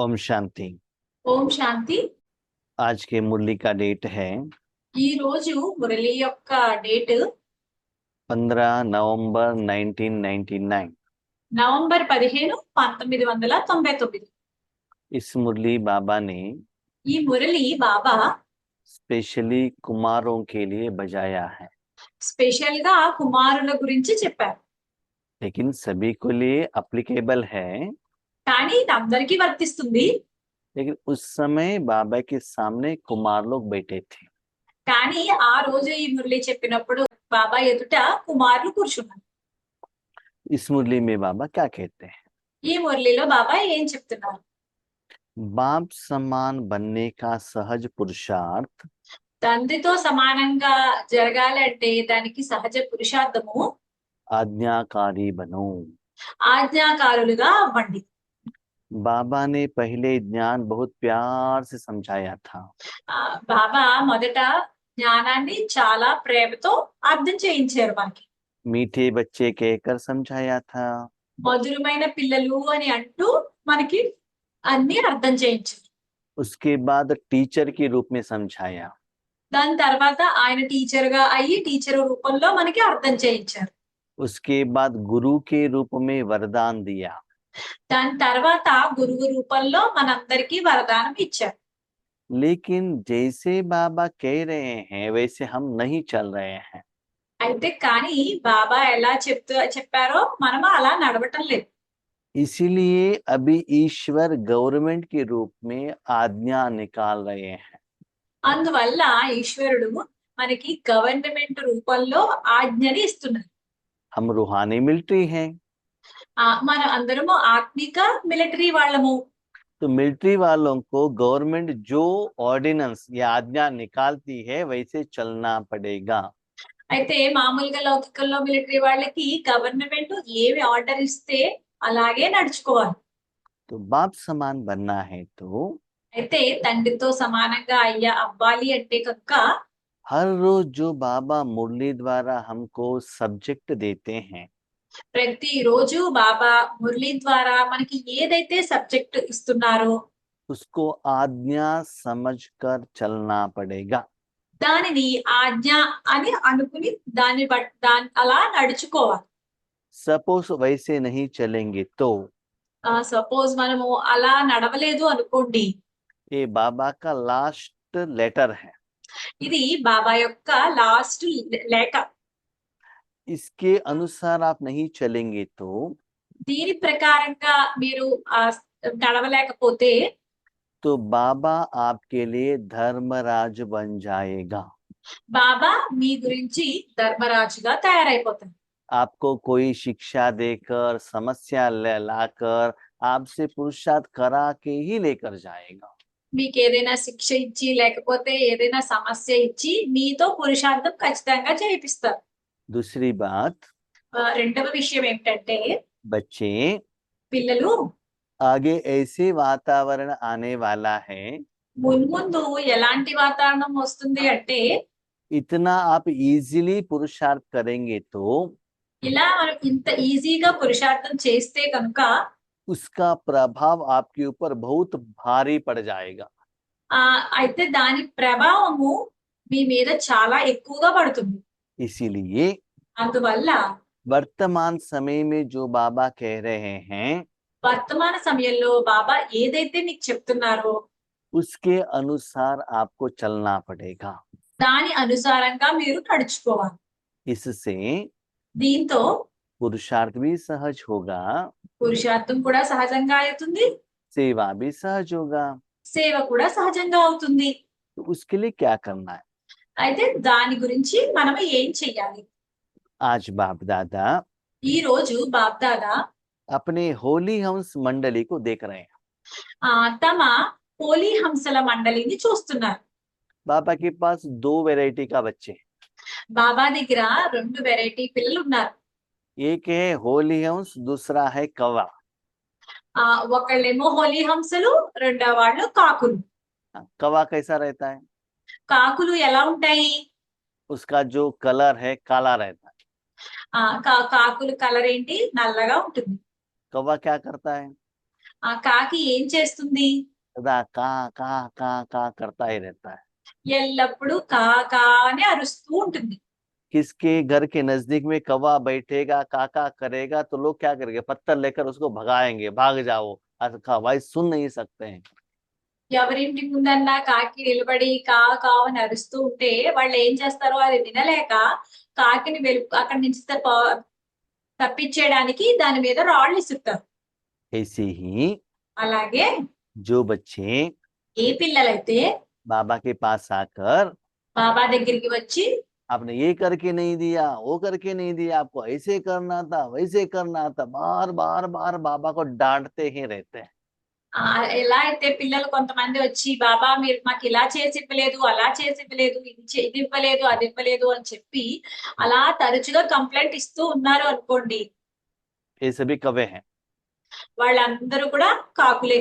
ओम शांति। ఓం శాంతి. आज के मुरली का डेट है ఈ రోజు మురళి యొక్క డేట్ 15 नवंबर 1999। నవంబర్ 15, 1999. इस मुरली बाबा ने ఈ మురళి బాబా स्पेशली कुमारों के लिए बजाया है, స్పెషల్ గా కుమారుల గురించి చెప్పారు. लेकिन सभी को लिए अप्लीकेबल है। కానీ ఇది అందరికీ వర్తిస్తుంది. लेकिन उस समय बाबा के सामने कुमार लोग बैठे थे। కానీ ఆ రోజు ఈ మురళి చెప్పినప్పుడు బాబా ఎదుట కుమారులు కూర్చున్నారు. इस मुरली में बाबा क्या कहते हैं? ఈ మురళిలో బాబా ఏం చెప్తున్నారు? बाप समान बनने का सहज पुरुषार्थ తండ్రితో సమానంగా జరగాలి అంటే దానికి సహజ పురుషార్థము आज्ञाकारी बनो। ఆజ్ఞాకారులుగా అవ్వండి. बाबा ने पहले ज्ञान बहुत प्यार से समझाया था। బాబా మొదట జ్ఞానాన్ని చాలా ప్రేమతో అర్థం చేయించారు మనకి. मीठे बच्चे कहकर समझाया था। మధురమైన పిల్లలు అని అంటూ మనకి అన్ని అర్థం చేయించారు. उसके बाद टीचर के रूप में समझाया। దాని తర్వాత ఆయన టీచర్ గా అయ్యి టీచర్ రూపంలో మనకి అర్థం చేయించారు. उसके बाद गुरु के रूप में वरदान दिया। దాని తర్వాత గురువు రూపంలో మనందరికీ వరదానం ఇచ్చారు. लेकिन जैसे बाबा कह रहे हैं वैसे हम नहीं चल रहे हैं। అయితే కానీ బాబా ఎలా చెప్పారో మనం అలా నడవటం లేదు. इसीलिए अभी ईश्वर गवर्नमेंट के रूप में आज्ञा निकाल रहे हैं। అందువల్ల ఈశ్వరుడు మనకి గవర్నమెంట్ రూపంలో ఆజ్ఞని ఇస్తున్నారు. हम रूहानी मिलिट्री हैं। మన అందరము ఆత్మిక మిలిటరీ వాళ్ళము. तो मिलिट्री वालों को गवर्नमेंट जो ऑर्डिनेंस या आज्ञा निकालती है वैसे चलना पड़ेगा। అయితే మామూలుగా లౌకికంలో మిలిటరీ వాళ్ళకి గవర్నమెంట్ ఏవి ఆర్డర్ ఇస్తే అలాగే నడుచుకోవాలి. तो बाप समान बनना है तो అయితే తండ్రితో సమానంగా అవ్వాలి అంటే కనుక हर रोज जो बाबा मुरली द्वारा हमको सब्जेक्ट देते हैं ప్రతి రోజు బాబా మురళి ద్వారా మనకి ఏదైతే సబ్జెక్ట్ ఇస్తున్నారో उसको आज्ञा समझकर चलना पड़ेगा। దానిని ఆజ్ఞ అని అనుకుని దాన్ని అలా నడుచుకోవాలి. सपोज वैसे नहीं चलेंगे तो సపోజ్ మనము అలా నడవలేదు అనుకోండి, ये बाबा का लास्ट लेटर है। ఇది బాబా యొక్క లాస్ట్ లేఖ. इसके अनुसार आप नहीं चलेंगे तो దీని ప్రకారంగా మీరు నడవలేకపోతే तो बाबा आपके लिए धर्मराज बन जाएगा। బాబా మీ గురించి ధర్మరాజుగా తయారైపోతారు. आपको कोई शिक्षा देकर समस्या लाकर आपसे पुरुषार्थ करा के ही लेकर जाएगा। మీకు ఏదైనా శిక్ష ఇచ్చి లేకపోతే ఏదైనా సమస్య ఇచ్చి మీతో పురుషార్థం ఖచ్చితంగా చేయిస్తారు. दूसरी बात, రెండవ విషయం ఏమిటంటే बच्चे పిల్లలు आगे ऐसे वातावरण आने वाला है, మున్ముందు ఎలాంటి వాతావరణం వస్తుంది అంటే इतना आप इजीली पुरुषार्थ करेंगे तो ఇలా మనం ఇంత ఈజీగా పురుషార్థం చేస్తే కనుక उसका प्रभाव आपके ऊपर बहुत भारी पड़ जाएगा। అయితే దాని ప్రభావము మీ మీద చాలా ఎక్కువగా పడుతుంది. इसीलिए అందువల్ల वर्तमान समय में जो बाबा कह रहे हैं వర్తమాన సమయంలో బాబా ఏదైతే మీకు చెప్తున్నారో उसके अनुसार आपको चलना पड़ेगा। దాని అనుసారంగా మీరు నడుచుకోవాలి. इससे దీంతో पुरुषार्थ भी सहज होगा, పురుషార్థం కూడా సహజంగా అవుతుంది, सेवा भी सहज होगा। సేవ కూడా సహజంగా అవుతుంది. तो उसके लिए क्या करना है? అయితే దాని గురించి మనం ఏం చెయ్యాలి? आज बाप दादा ఈ రోజు బాప్దాదా अपने होली हंस मंडली को देख रहे हैं। తమ హోలీ హంసల మండలిని చూస్తున్నారు. बाबा के पास 2 वैरायटी का बच्चे, బాబా దగ్గర 2 వెరైటీ పిల్లలు ఉన్నారు. एक है होली हंस, दूसरा है कौवा। ఒకళ్ళేమో హోలీ హంసలు, రెండో వాళ్ళు కాకులు. कौवा कैसा रहता है? కాకులు ఎలా ఉంటాయి? उसका जो कलर है काला रहता है। కాకులు కలర్ ఏంటి? నల్లగా ఉంటుంది. कौवा क्या करता है? ఆ కాకి ఏం చేస్తుంది? सदा का करता ही रहता है। ఎల్లప్పుడూ కా కా అని अरुస్తూ ఉంటుంది. किसके घर के नजदीक में कौवा बैठेगा, काका करेगा, तो लोग क्या करेंगे? पत्थर लेकर उसको भगाएंगे, भाग जाओ। भाई सुन नहीं सकते हैं। ఎవరింటి ముందన్నా కాకి నిలబడి కా కావు అని అరుస్తూ ఉంటే వాళ్ళు ఏం చేస్తారో అది వినలేక కాకిని అక్కడి నుంచి తప్పించేయడానికి దాని మీద రాళ్ళు ఇసురుతారు. ऐसे ही అలాగే जो बच्चे ఏ పిల్లలైతే बाबा के पास आकर బాబా దగ్గరికి వచ్చి आपने ये करके नहीं दिया, वो करके नहीं दिया, आपको ऐसे करना था, वैसे करना था, बार बार बार बाबा को डांटते ही रहते हैं। ఎలా అయితే పిల్లలు కొంతమంది వచ్చి బాబా మీరు మాకు ఇలా చేసి ఇవ్వలేదు, అలా చేసి ఇవ్వలేదు, ఇది ఇవ్వలేదు, అది ఇవ్వలేదు అని చెప్పి అలా తరచుగా కంప్లైంట్ ఇస్తూ ఉన్నారు అనుకోండి, ये सभी कवे हैं। వాళ్ళందరూ కూడా కాకులే.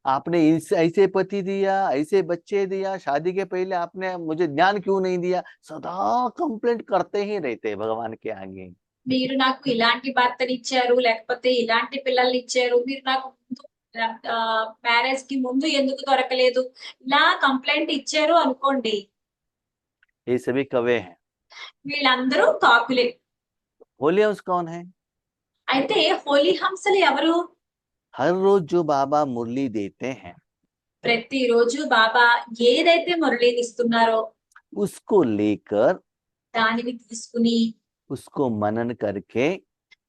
आपने ऐसे पति दिया, ऐसे बच्चे दिया, शादी के पहले आपने मुझे ज्ञान क्यों नहीं दिया? सदा कंप्लेंट करते ही रहते हैं भगवान के आगे। మీరు నాకు ఇలాంటి భర్తనిచ్చారు, లేకపోతే ఇలాంటి పిల్లల్ని ఇచ్చారు, మీరు నాకు మ్యారేజ్ కి ముందు ఎందుకు దొరకలేదు, ఇలా కంప్లైంట్ ఇచ్చారు అనుకోండి, ये सभी कवे हैं। వీళ్ళందరూ కాకులే. होली हाउस कौन है? అయితే హోలీ హంసలు ఎవరు? हर रोज जो बाबा मुरली देते हैं ప్రతిరోజు బాబా ఏదైతే మురళినిస్తున్నారో उसको लेकर, దానిని తీసుకుని, उसको मनन करके,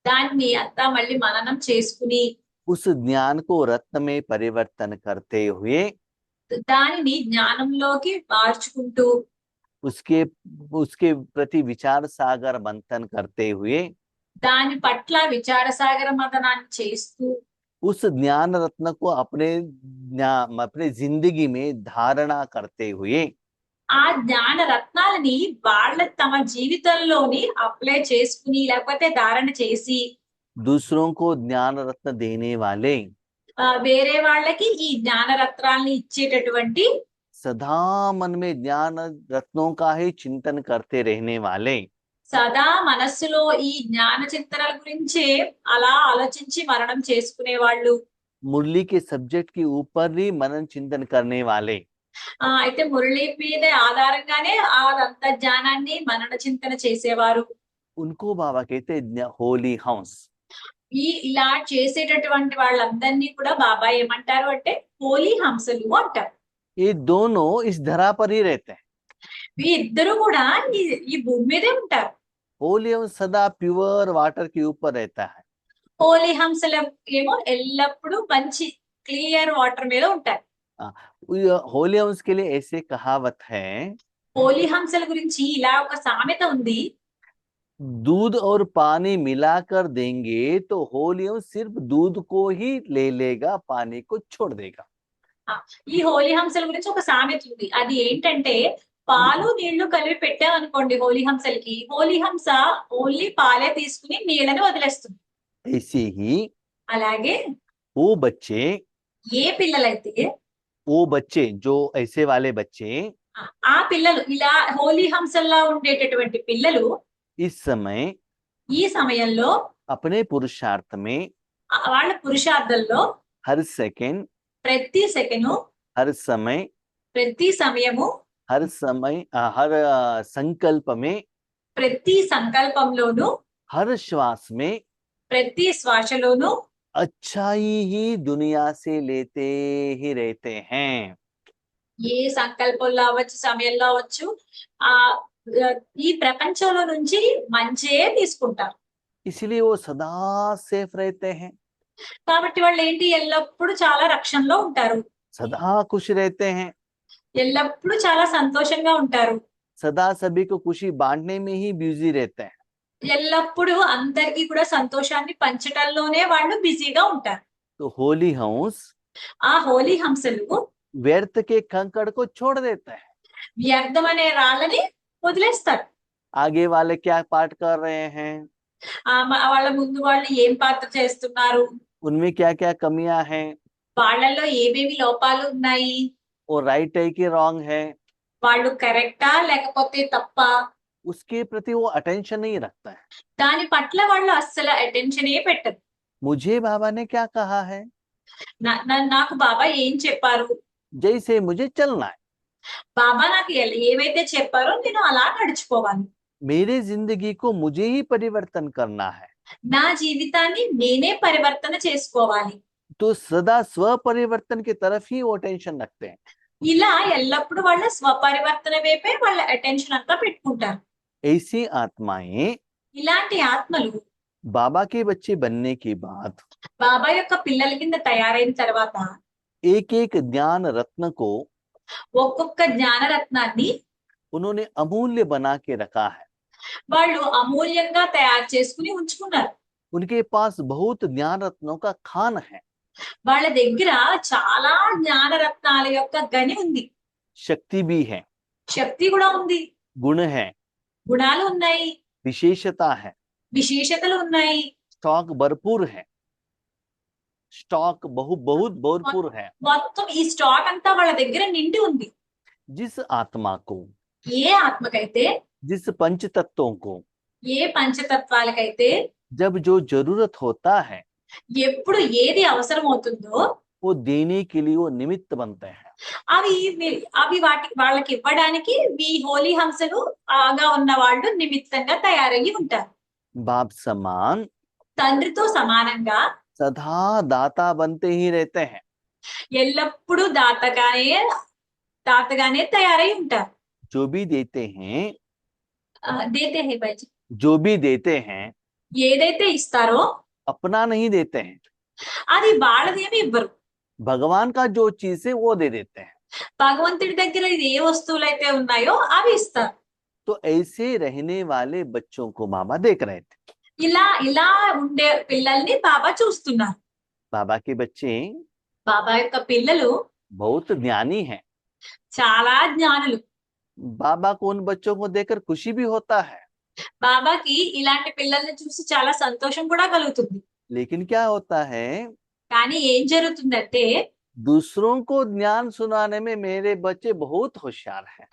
దాన్ని అంతా మళ్ళీ మననం చేసుకుని, उस ज्ञान को रत्न में परिवर्तन करते हुए, దానిని జ్ఞానంలోకి మార్చుకుంటూ, उसके उसके प्रति विचार सागर मंथन करते हुए, దాని పట్ల విచారసాగర మథనాన్ని చేస్తూ, उस ज्ञान रत्न को अपने जिंदगी में धारणा करते हुए, ఆ జ్ఞాన రత్నాలని వాళ్ళ తమ జీవితంలోని అప్లై చేసుకుని లేకపోతే ధారణ చేసి दूसरों को ज्ञान रत्न देने वाले, వేరే వాళ్ళకి ఈ జ్ఞాన రత్నాలని ఇచ్చేటటువంటి, सदा मन में ज्ञान रत्नों का ही चिंतन करते रहने वाले, సదా మనస్సులో ఈ జ్ఞాన చింతనల గురించే అలా ఆలోచించి మరణం చేసుకునే వాళ్ళు, मुरली के सब्जेक्ट के ऊपर ही मनन चिंतन करने वाले, అయితే మురళి మీద ఆధారంగానే ఆ అంతర్జ్ఞానాన్ని మనన చింతన చేసేవారు, उनको बाबा कहते हैं होली हाउस। ఇలా చేసేటటువంటి వాళ్ళందరినీ కూడా బాబా ఏమంటారు అంటే హోలీ హంసలు అంటారు. ये दोनों इस धरा पर ही रहते हैं। ఈ ఇద్దరు కూడా ఈ భూమి మీదే ఉంటారు. होली हाउस सदा प्योर वाटर के ऊपर रहता है। హోలీ హంసలు ఏమో ఎల్లప్పుడూ మంచి క్లియర్ వాటర్ మీద ఉంటారు. होली हाउस के लिए ऐसे कहावत है, హోలీ హంసల గురించి ఇలా ఒక సామెత ఉంది, दूध और पानी मिलाकर देंगे तो होली हाउस सिर्फ दूध को ही ले लेगा, पानी को छोड़ देगा। ఈ హోలీ హంసల గురించి ఒక సామెత ఉంది, అది ఏంటంటే పాలు నీళ్లు కలిపి పెట్టామనుకోండి హోలీ హంసలకి, హోలీ హంస ఓన్లీ పాలే తీసుకుని నీళ్ళని వదిలేస్తుంది. ऐसे ही అలాగే वो बच्चे ఏ పిల్లలైతే जो ऐसे वाले बच्चे ఆ పిల్లలు ఇలా హోలీ హంసల్లా ఉండేటటువంటి పిల్లలు इस समय ఈ సమయంలో अपने पुरुषार्थ में వాళ్ళ పురుషార్థంలో हर सेकंड, ప్రతి సెకను, हर समय, ప్రతి సమయము, हर संकल्प में, ప్రతి సంకల్పంలోను, हर श्वास में ప్రతి శ్వాసలోను अच्छाई ही दुनिया से लेते ही रहते हैं। ఏ సంకల్పంలో అవ్వచ్చు, సమయంలో అవ్వచ్చు, ఆ ఈ ప్రపంచంలో నుంచి మంచే తీసుకుంటారు. इसलिए वो सदा सेफ रहते हैं, కాబట్టి వాళ్ళు ఏంటి ఎల్లప్పుడూ చాలా రక్షణలో ఉంటారు, सदा खुश रहते हैं, ఎల్లప్పుడూ చాలా సంతోషంగా ఉంటారు, सदा सभी को खुशी बांटने में ही बिजी रहते हैं। ఎల్లప్పుడూ అందరికీ కూడా సంతోషాన్ని పంచటంలోనే వాళ్ళు బిజీగా ఉంటారు. तो होली हाउस ఆ హోలీ హంసలు व्यर्थ के कंकड़ को छोड़ देता है। వ్యర్థమనే రాళ్ళని వదిలేస్తారు. आगे वाले क्या पाठ कर रहे हैं, వాళ్ళ ముందు వాళ్ళు ఏం పాత్ర చేస్తున్నారు, उनमें क्या क्या कमियां हैं, వాళ్ళల్లో ఏమేమి లోపాలు ఉన్నాయి, वो राइट है कि रॉन्ग है, వాళ్ళు కరెక్టా లేకపోతే తప్ప, उसके प्रति वो अटेंशन नहीं रखता है। దాని పట్ల వాళ్ళు అస్సలు అటెన్షన్ పెట్టరు. मुझे बाबा ने क्या कहा है, నాకు బాబా ఏం చెప్పారు, जैसे मुझे चलना है। బాబా నాకు ఏవైతే చెప్పారో నేను అలా నడుచుకోవాలి. मेरी जिंदगी को मुझे ही परिवर्तन करना है। నా జీవితాన్ని నేనే పరివర్తన చేసుకోవాలి. तो सदा स्व परिवर्तन की तरफ ही वो टेंशन रखते हैं। ఇలా ఎల్లప్పుడు వాళ్ళ స్వపరివర్తన వైపే వాళ్ళ అటెన్షన్ అంతా పెట్టుకుంటారు. ऐसी आत्माएं ఇలాంటి ఆత్మలు बाबा के बच्चे बनने के बाद బాబా యొక్క పిల్లల కింద తయారైన తర్వాత एक एक ज्ञान रत्न को ఒక్కొక్క జ్ఞానరత్నాన్ని उन्होंने अमूल्य बना के रखा है। వాళ్ళు అమూల్యంగా తయారు చేసుకుని ఉంచుకున్నారు. उनके पास बहुत ज्ञान रत्नों का खान है। వాళ్ళ దగ్గర చాలా జ్ఞానరత్నాల యొక్క గని ఉంది. शक्ति भी है, శక్తి కూడా ఉంది, गुण है, గుణాలు ఉన్నాయి, विशेषता है, విశేషతలు ఉన్నాయి. स्टॉक भरपूर है, स्टॉक बहुत भरपूर है। మొత్తం ఈ స్టాక్ అంతా వాళ్ళ దగ్గర నిండి ఉంది. जिस आत्मा को, ఏ ఆత్మకైతే, जिस पंच तत्वों को ఏ పంచతత్వాలకైతే जब जो जरूरत होता है ఎప్పుడు ఏది అవసరం అవుతుందో वो देने के लिए वो निमित्त बनते हैं। అవి వాళ్ళకి ఇవ్వడానికి ఈ హోలీ హంసలు గా ఉన్న వాళ్ళు నిమిత్తంగా తయారయ్యి ఉంటారు. बाप समान తండ్రితో సమానంగా सदा दाता बनते ही रहते हैं। ఎల్లప్పుడూ దాతగానే తయారై ఉంటారు. जो भी देते हैं, దేతే హై బాజీ, जो भी देते हैं ఏదైతే ఇస్తారో अपना नहीं देते हैं। అది వాళ్ళదేమి ఇవ్వరు. भगवान का जो चीज है वो दे देते हैं। భగవంతుడి దగ్గర ఏ వస్తువులైతే ఉన్నాయో అవి ఇస్తారు. तो ऐसे रहने वाले बच्चों को बाबा देख रहे थे। ఇలా ఉండే పిల్లల్ని బాబా చూస్తున్నారు. बाबा के बच्चे బాబా యొక్క పిల్లలు बहुत ज्ञानी हैं। చాలా జ్ఞానులు. बाबा को उन बच्चों को देखकर खुशी भी होता है। బాబాకి ఇలాంటి పిల్లల్ని చూసి చాలా సంతోషం కూడా కలుగుతుంది. लेकिन क्या होता है, కానీ ఏం జరుగుతుందంటే दूसरों को ज्ञान सुनाने में मेरे बच्चे बहुत होशियार हैं।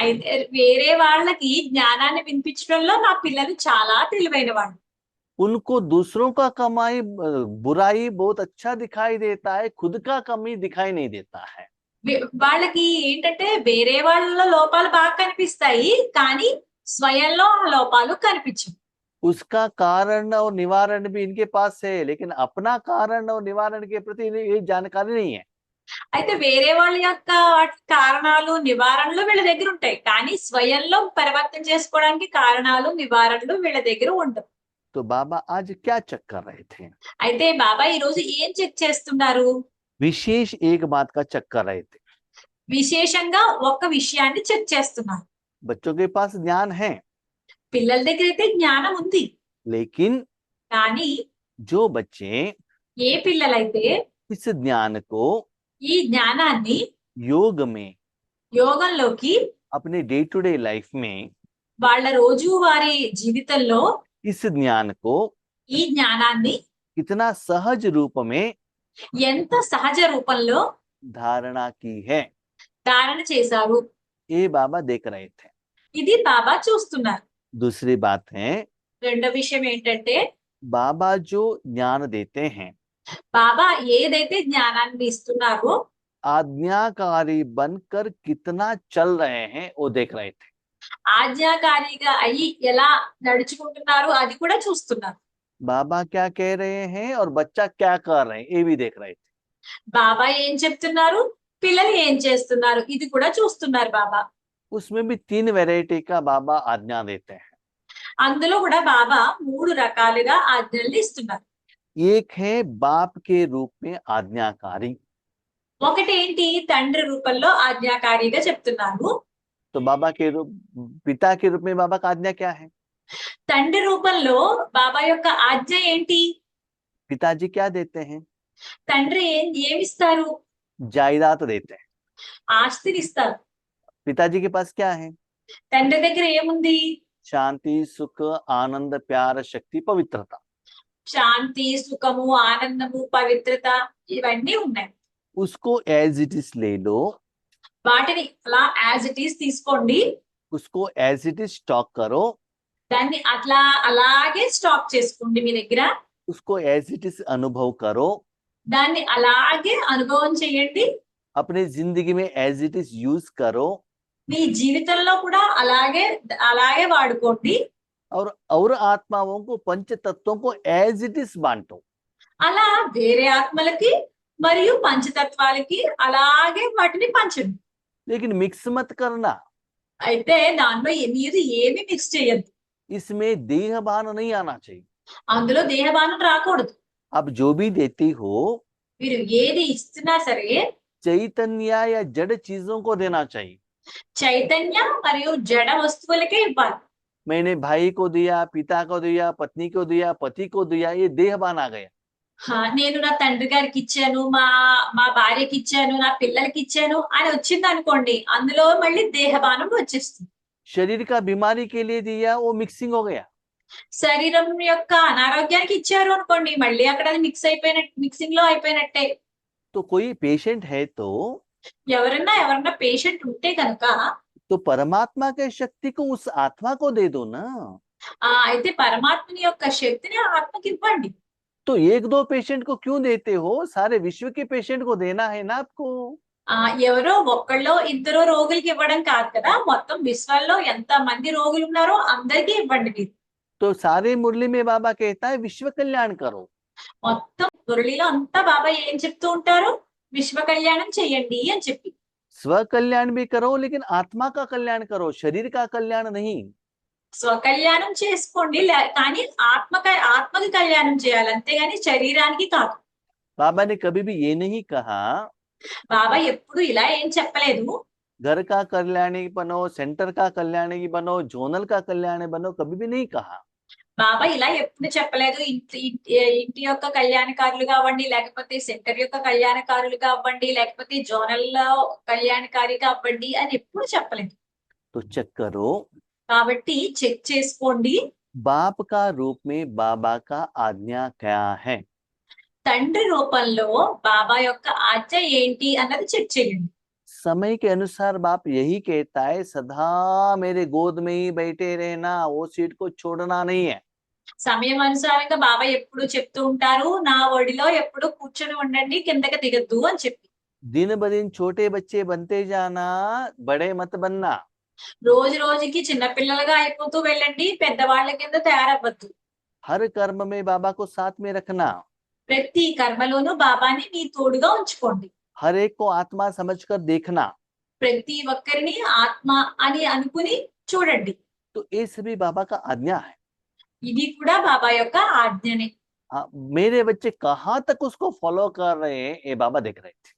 అయితే వేరే వాళ్ళకి జ్ఞానాన్ని వినిపించడంలో నా పిల్లలు చాలా తెలివైన వాళ్ళు. उनको दूसरों का कमाई बुराई बहुत अच्छा दिखाई देता है, खुद का कमी दिखाई नहीं देता है। వాళ్ళకి ఏంటంటే వేరే వాళ్ళ లోపాలు బాగా కనిపిస్తాయి, కానీ స్వయంలో ఆ లోపాలు కనిపించవు. उसका कारण और निवारण भी इनके पास है, लेकिन अपना कारण और निवारण के प्रति ये जानकारी नहीं है। అయితే వేరే వాళ్ళ యొక్క కారణాలు నివారణలు వీళ్ళ దగ్గర ఉంటాయి, కానీ స్వయంలో పరివర్తన చేసుకోవడానికి కారణాలు నివారణలు వీళ్ళ దగ్గర ఉండవు. तो बाबा आज क्या चेक कर रहे थे? అయితే బాబా ఈ రోజు ఏం చెక్ చేస్తున్నారు? विशेष एक बात का चेक कर रहे थे। విశేషంగా ఒక విషయాన్ని చెక్ చేస్తున్నారు. बच्चों के पास ज्ञान है, పిల్లల దగ్గర అయితే జ్ఞానం ఉంది, लेकिन కానీ जो बच्चे ఏ పిల్లలైతే इस ज्ञान को ఈ జ్ఞానాన్ని योग में, యోగంలోకి अपने डे टू डे लाइफ में వాళ్ళ రోజువారీ జీవితంలో इस ज्ञान को ఈ జ్ఞానాన్ని कितना सहज रूप में ఎంత సహజ రూపంలో धारणा की है, ధారణ చేశారు, ये बाबा देख रहे थे। ఇది బాబా చూస్తున్నారు. दूसरी बात है, రెండో విషయం ఏంటంటే बाबा जो ज्ञान देते हैं బాబా ఏదైతే జ్ఞానాన్ని ఇస్తున్నారో आज्ञाकारी बनकर कितना चल रहे हैं वो देख रहे थे। ఆజ్ఞాకారిగా అయ్యి ఎలా నడుచుకుంటున్నారు అది కూడా చూస్తున్నారు. बाबा क्या कह रहे हैं और बच्चा क्या कर रहे हैं ये भी देख रहे थे। బాబా ఏం చెప్తున్నారు, పిల్లలు ఏం చేస్తున్నారు ఇది కూడా చూస్తున్నారు బాబా. उसमें भी 3 वैरायटी का बाबा आज्ञा देते हैं। అందులో కూడా బాబా 3 రకాలుగా ఆజ్ఞలు ఇస్తున్నారు. एक है बाप के रूप में आज्ञाकारी। ఒకటి ఏంటి, తండ్రి రూపంలో ఆజ్ఞాకారిగా చెప్తున్నారు. तो बाबा के रूप, पिता के रूप में बाबा का आज्ञा क्या है? తండ్రి రూపంలో బాబా యొక్క ఆజ్ఞ ఏంటి? पिताजी क्या देते हैं? తండ్రి ఏమిస్తారు? जायदाद देते हैं। ఆస్తిని ఇస్తారు. पिताजी के पास क्या है? తండ్రి దగ్గర ఏముంది? शांति, सुख, आनंद, प्यार, शक्ति, पवित्रता। శాంతి, సుఖము, ఆనందము, పవిత్రత ఇవన్నీ ఉన్నాయి. उसको एज इट इज ले लो, వాటిని అలా యాజ్ ఇట్ ఈస్ తీసుకోండి, उसको एज इट इज स्टॉक करो, దాన్ని అలాగే స్టాక్ చేసుకోండి మీ దగ్గర, उसको एज इट इज अनुभव करो, దాన్ని అలాగే అనుభవం చేయండి. अपनी जिंदगी में एज इट इज यूज करो మీ జీవితంలో కూడా అలాగే వాడుకోండి. और आत्माओं को पंच तत्वों को एज इट इज बांटो। అలా వేరే ఆత్మలకి మరియు పంచతత్వాలకి అలాగే వాటిని పంచండి. लेकिन मिक्स मत करना, అయితే దానిలో మీరు ఏమి మిక్స్ చేయొద్దు. इसमें देह भान नहीं आना चाहिए। అందులో దేహభానం రాకూడదు. आप जो भी देती हो మీరు ఏది ఇస్తున్నా సరే चैतन्य या जड़ चीजों को देना चाहिए। చైతన్య మరియు జడ వస్తువులకే ఇవ్వాలి. मैंने भाई को दिया, पिता को दिया, पत्नी को दिया, पति को दिया, ये देहभान आ गया। నేను నా తండ్రి గారికి ఇచ్చాను, మా భార్యకి ఇచ్చాను, నా పిల్లలకి ఇచ్చాను అని వచ్చింది అనుకోండి, అందులో మళ్ళీ దేహభానం వచ్చేస్తుంది. शरीर का बीमारी के लिए दिया, वो मिक्सिंग हो गया। శరీరం యొక్క అనారోగ్యానికి ఇచ్చారు అనుకోండి, మళ్ళీ అక్కడ అది మిక్సింగ్ లో అయిపోయినట్టే. तो कोई पेशेंट है तो ఎవరన్నా పేషెంట్ ఉంటే కనుక तो परमात्मा के शक्ति को उस आत्मा को दे दो ना। అయితే పరమాత్మని యొక్క శక్తిని ఆత్మకి ఇవ్వండి. तो एक दो पेशेंट को क्यों देते हो? सारे विश्व के पेशेंट को देना है ना आपको। ఎవరో ఒక్కళ్ళో ఇద్దరో రోగులకి ఇవ్వడం కాదు కదా, మొత్తం విశ్వంలో ఎంత మంది రోగులు ఉన్నారో అందరికీ ఇవ్వండి మీరు. तो सारे मुरली में बाबा कहता है विश्व कल्याण करो। మొత్తం మురళిలో అంతా బాబా ఏం చెప్తూ ఉంటారు? విశ్వ కళ్యాణం చెయ్యండి అని చెప్పి. स्व कल्याण भी करो, लेकिन आत्मा का कल्याण करो, शरीर का कल्याण नहीं। స్వకళ్యాణం చేసుకోండి, కానీ ఆత్మకి కళ్యాణం చేయాలి, అంతేగాని శరీరానికి కాదు. बाबा ने कभी भी ये नहीं कहा బాబా ఎప్పుడు ఇలా ఏం చెప్పలేదు. घर का कल्याणी बनो, सेंटर का कल्याणी बनो, जोनल का कल्याणी बनो, कभी भी नहीं कहा। బాబా ఇలా ఎప్పుడు చెప్పలేదు. ఇంటి యొక్క కళ్యాణకారులుగా అవ్వండి, లేకపోతే సెంటర్ యొక్క కళ్యాణకారులుగా అవ్వండి, లేకపోతే జోనల్ లో కళ్యాణకారిగా అవ్వండి అని ఎప్పుడు చెప్పలేదు. तो चेक करो, కాబట్టి చెక్ చేసుకోండి. बाप का रूप में बाबा का आज्ञा क्या है। తండ్రి రూపంలో బాబా యొక్క ఆజ్ఞ ఏంటి అన్నది చెక్ చేయండి. समय के अनुसार बाप यही कहता है, सदा मेरे गोद में ही बैठे रहना, वो सीट को छोड़ना नहीं है। సమయం అనుసారంగా బాబా ఎప్పుడు చెప్తూ ఉంటారు, నా ఒడిలో ఎప్పుడు కూర్చొని ఉండండి, కిందకి దిగద్దు అని చెప్పి. दिन ब दिन छोटे बच्चे बनते जाना, बड़े मत बनना। రోజు రోజుకి చిన్న పిల్లలుగా అయిపోతూ వెళ్ళండి, పెద్దవాళ్ళ కింద తయారవ్వద్దు. हर कर्म में बाबा को साथ में रखना, ప్రతి కర్మలోనూ బాబాని మీ తోడుగా ఉంచుకోండి. हर एक को आत्मा समझकर देखना। ప్రతి ఒక్కరిని ఆత్మ అని అనుకుని చూడండి. तो ये सभी बाबा का आज्ञा है। ఇది కూడా బాబా యొక్క ఆజ్ఞనే. हाँ, मेरे बच्चे कहाँ तक उसको फॉलो कर रहे हैं, ये बाबा देख रहे थे।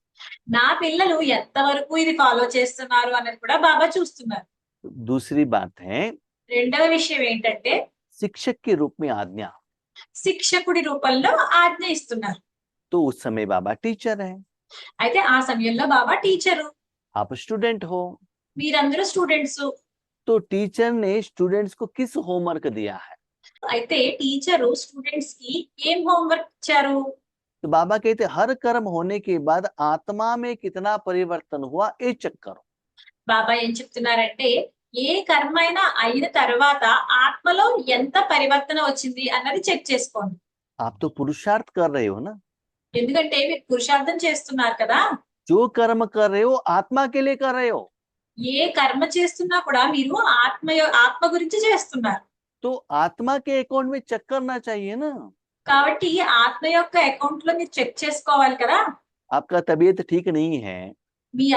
నా పిల్లలు ఎంతవరకు ఇది ఫాలో చేస్తున్నారు అన్నది కూడా బాబా చూస్తున్నారు. दूसरी बात है, రెండవ విషయం ఏంటంటే शिक्षक के रूप में आज्ञा। శిక్షకుడి రూపంలో ఆజ్ఞ ఇస్తున్నారు. तो उस समय बाबा टीचर है, అయితే ఆ సమయంలో బాబా టీచరు, आप स्टूडेंट हो। మీరందరూ స్టూడెంట్స్. तो टीचर ने स्टूडेंट्स को किस होमवर्क दिया है? అయితే టీచరు స్టూడెంట్స్ కి ఏం హోంవర్క్ ఇచ్చారు? तो बाबा कहते हर कर्म होने के बाद आत्मा में कितना परिवर्तन हुआ, ये चेक करो। బాబా ఏం చెప్తున్నారంటే, ఏ కర్మ అయినా అయిన తర్వాత ఆత్మలో ఎంత పరివర్తన వచ్చింది అన్నది చెక్ చేసుకోండి. आप तो पुरुषार्थ कर रहे हो ना, ఎందుకంటే మీరు పురుషార్థం చేస్తున్నారు కదా. जो कर्म कर रहे हो आत्मा के लिए कर रहे हो। ఏ కర్మ చేస్తున్నా కూడా మీరు ఆత్మ గురించి చేస్తున్నారు. तो आत्मा के अकाउंट में चेक करना चाहिए ना। కాబట్టి ఆత్మ యొక్క అకౌంట్ లో మీరు చెక్ చేసుకోవాలి కదా. आपका तबीयत ठीक नहीं है, మీ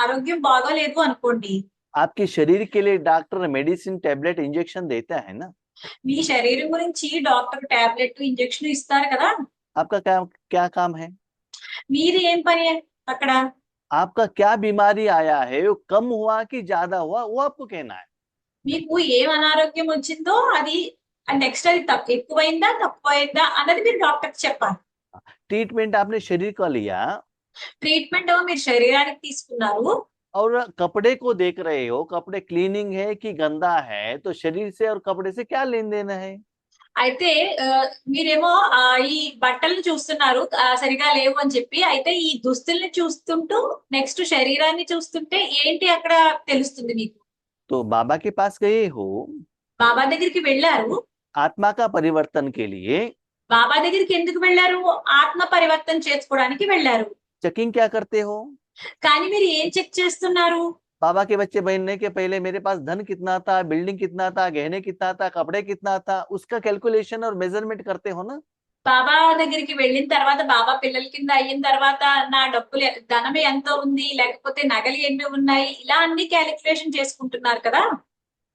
ఆరోగ్యం బాగోలేదు అనుకోండి, आपके शरीर के लिए डॉक्टर मेडिसिन, टैबलेट, इंजेक्शन देता है ना। మీ శరీరం గురించి డాక్టర్ టాబ్లెట్, ఇంజెక్షన్ ఇస్తారు కదా. आपका क्या काम है? మీరు ఏం పని అక్కడ? आपका क्या बीमारी आया है, वो कम हुआ कि ज्यादा हुआ, वो आपको कहना है। మీకు ఏం అనారోగ్యం వచ్చిందో అది నెక్స్ట్ అది ఎక్కువైందా తక్కువైందా అన్నది మీరు డాక్టర్కి చెప్పాలి. ट्रीटमेंट आपने शरीर का लिया ట్రీట్మెంట్ మీరు శరీరానికి తీసుకున్నారు, और कपड़े को देख रहे हो, कपड़े क्लीनिंग है कि गंदा है, तो शरीर से और कपड़े से क्या लेन देन है? అయితే మీరేమో ఈ బట్టలను చూస్తున్నారు, సరిగా లేవు అని చెప్పి, అయితే ఈ దుస్తుల్ని చూస్తుంటూ నెక్స్ట్ శరీరాన్ని చూస్తుంటే ఏంటి అక్కడ తెలుస్తుంది మీకు. तो बाबा के पास गए हो బాబా దగ్గరికి వెళ్ళారు, आत्मा का परिवर्तन के लिए, బాబా దగ్గరికి ఎందుకు వెళ్ళారు? ఆత్మ పరివర్తన చేసుకోవడానికి వెళ్ళారు. चेकिंग क्या करते हो? కానీ మీరు ఏం చెక్ చేస్తున్నారు? बाबा के बच्चे बनने के पहले मेरे पास धन कितना था, बिल्डिंग कितना था, गहने कितना था, कपड़े कितना था, उसका कैलकुलेशन और मेजरमेंट करते हो ना। బాబా దగ్గరికి వెళ్ళిన తర్వాత, బాబా పిల్లల కింద అయిన తర్వాత నా డబ్బులు ధనం ఎంత ఉంది, లేకపోతే నగలు ఎన్ని ఉన్నాయి, ఇలా అన్ని క్యాలిక్యులేషన్ చేసుకుంటున్నారు కదా.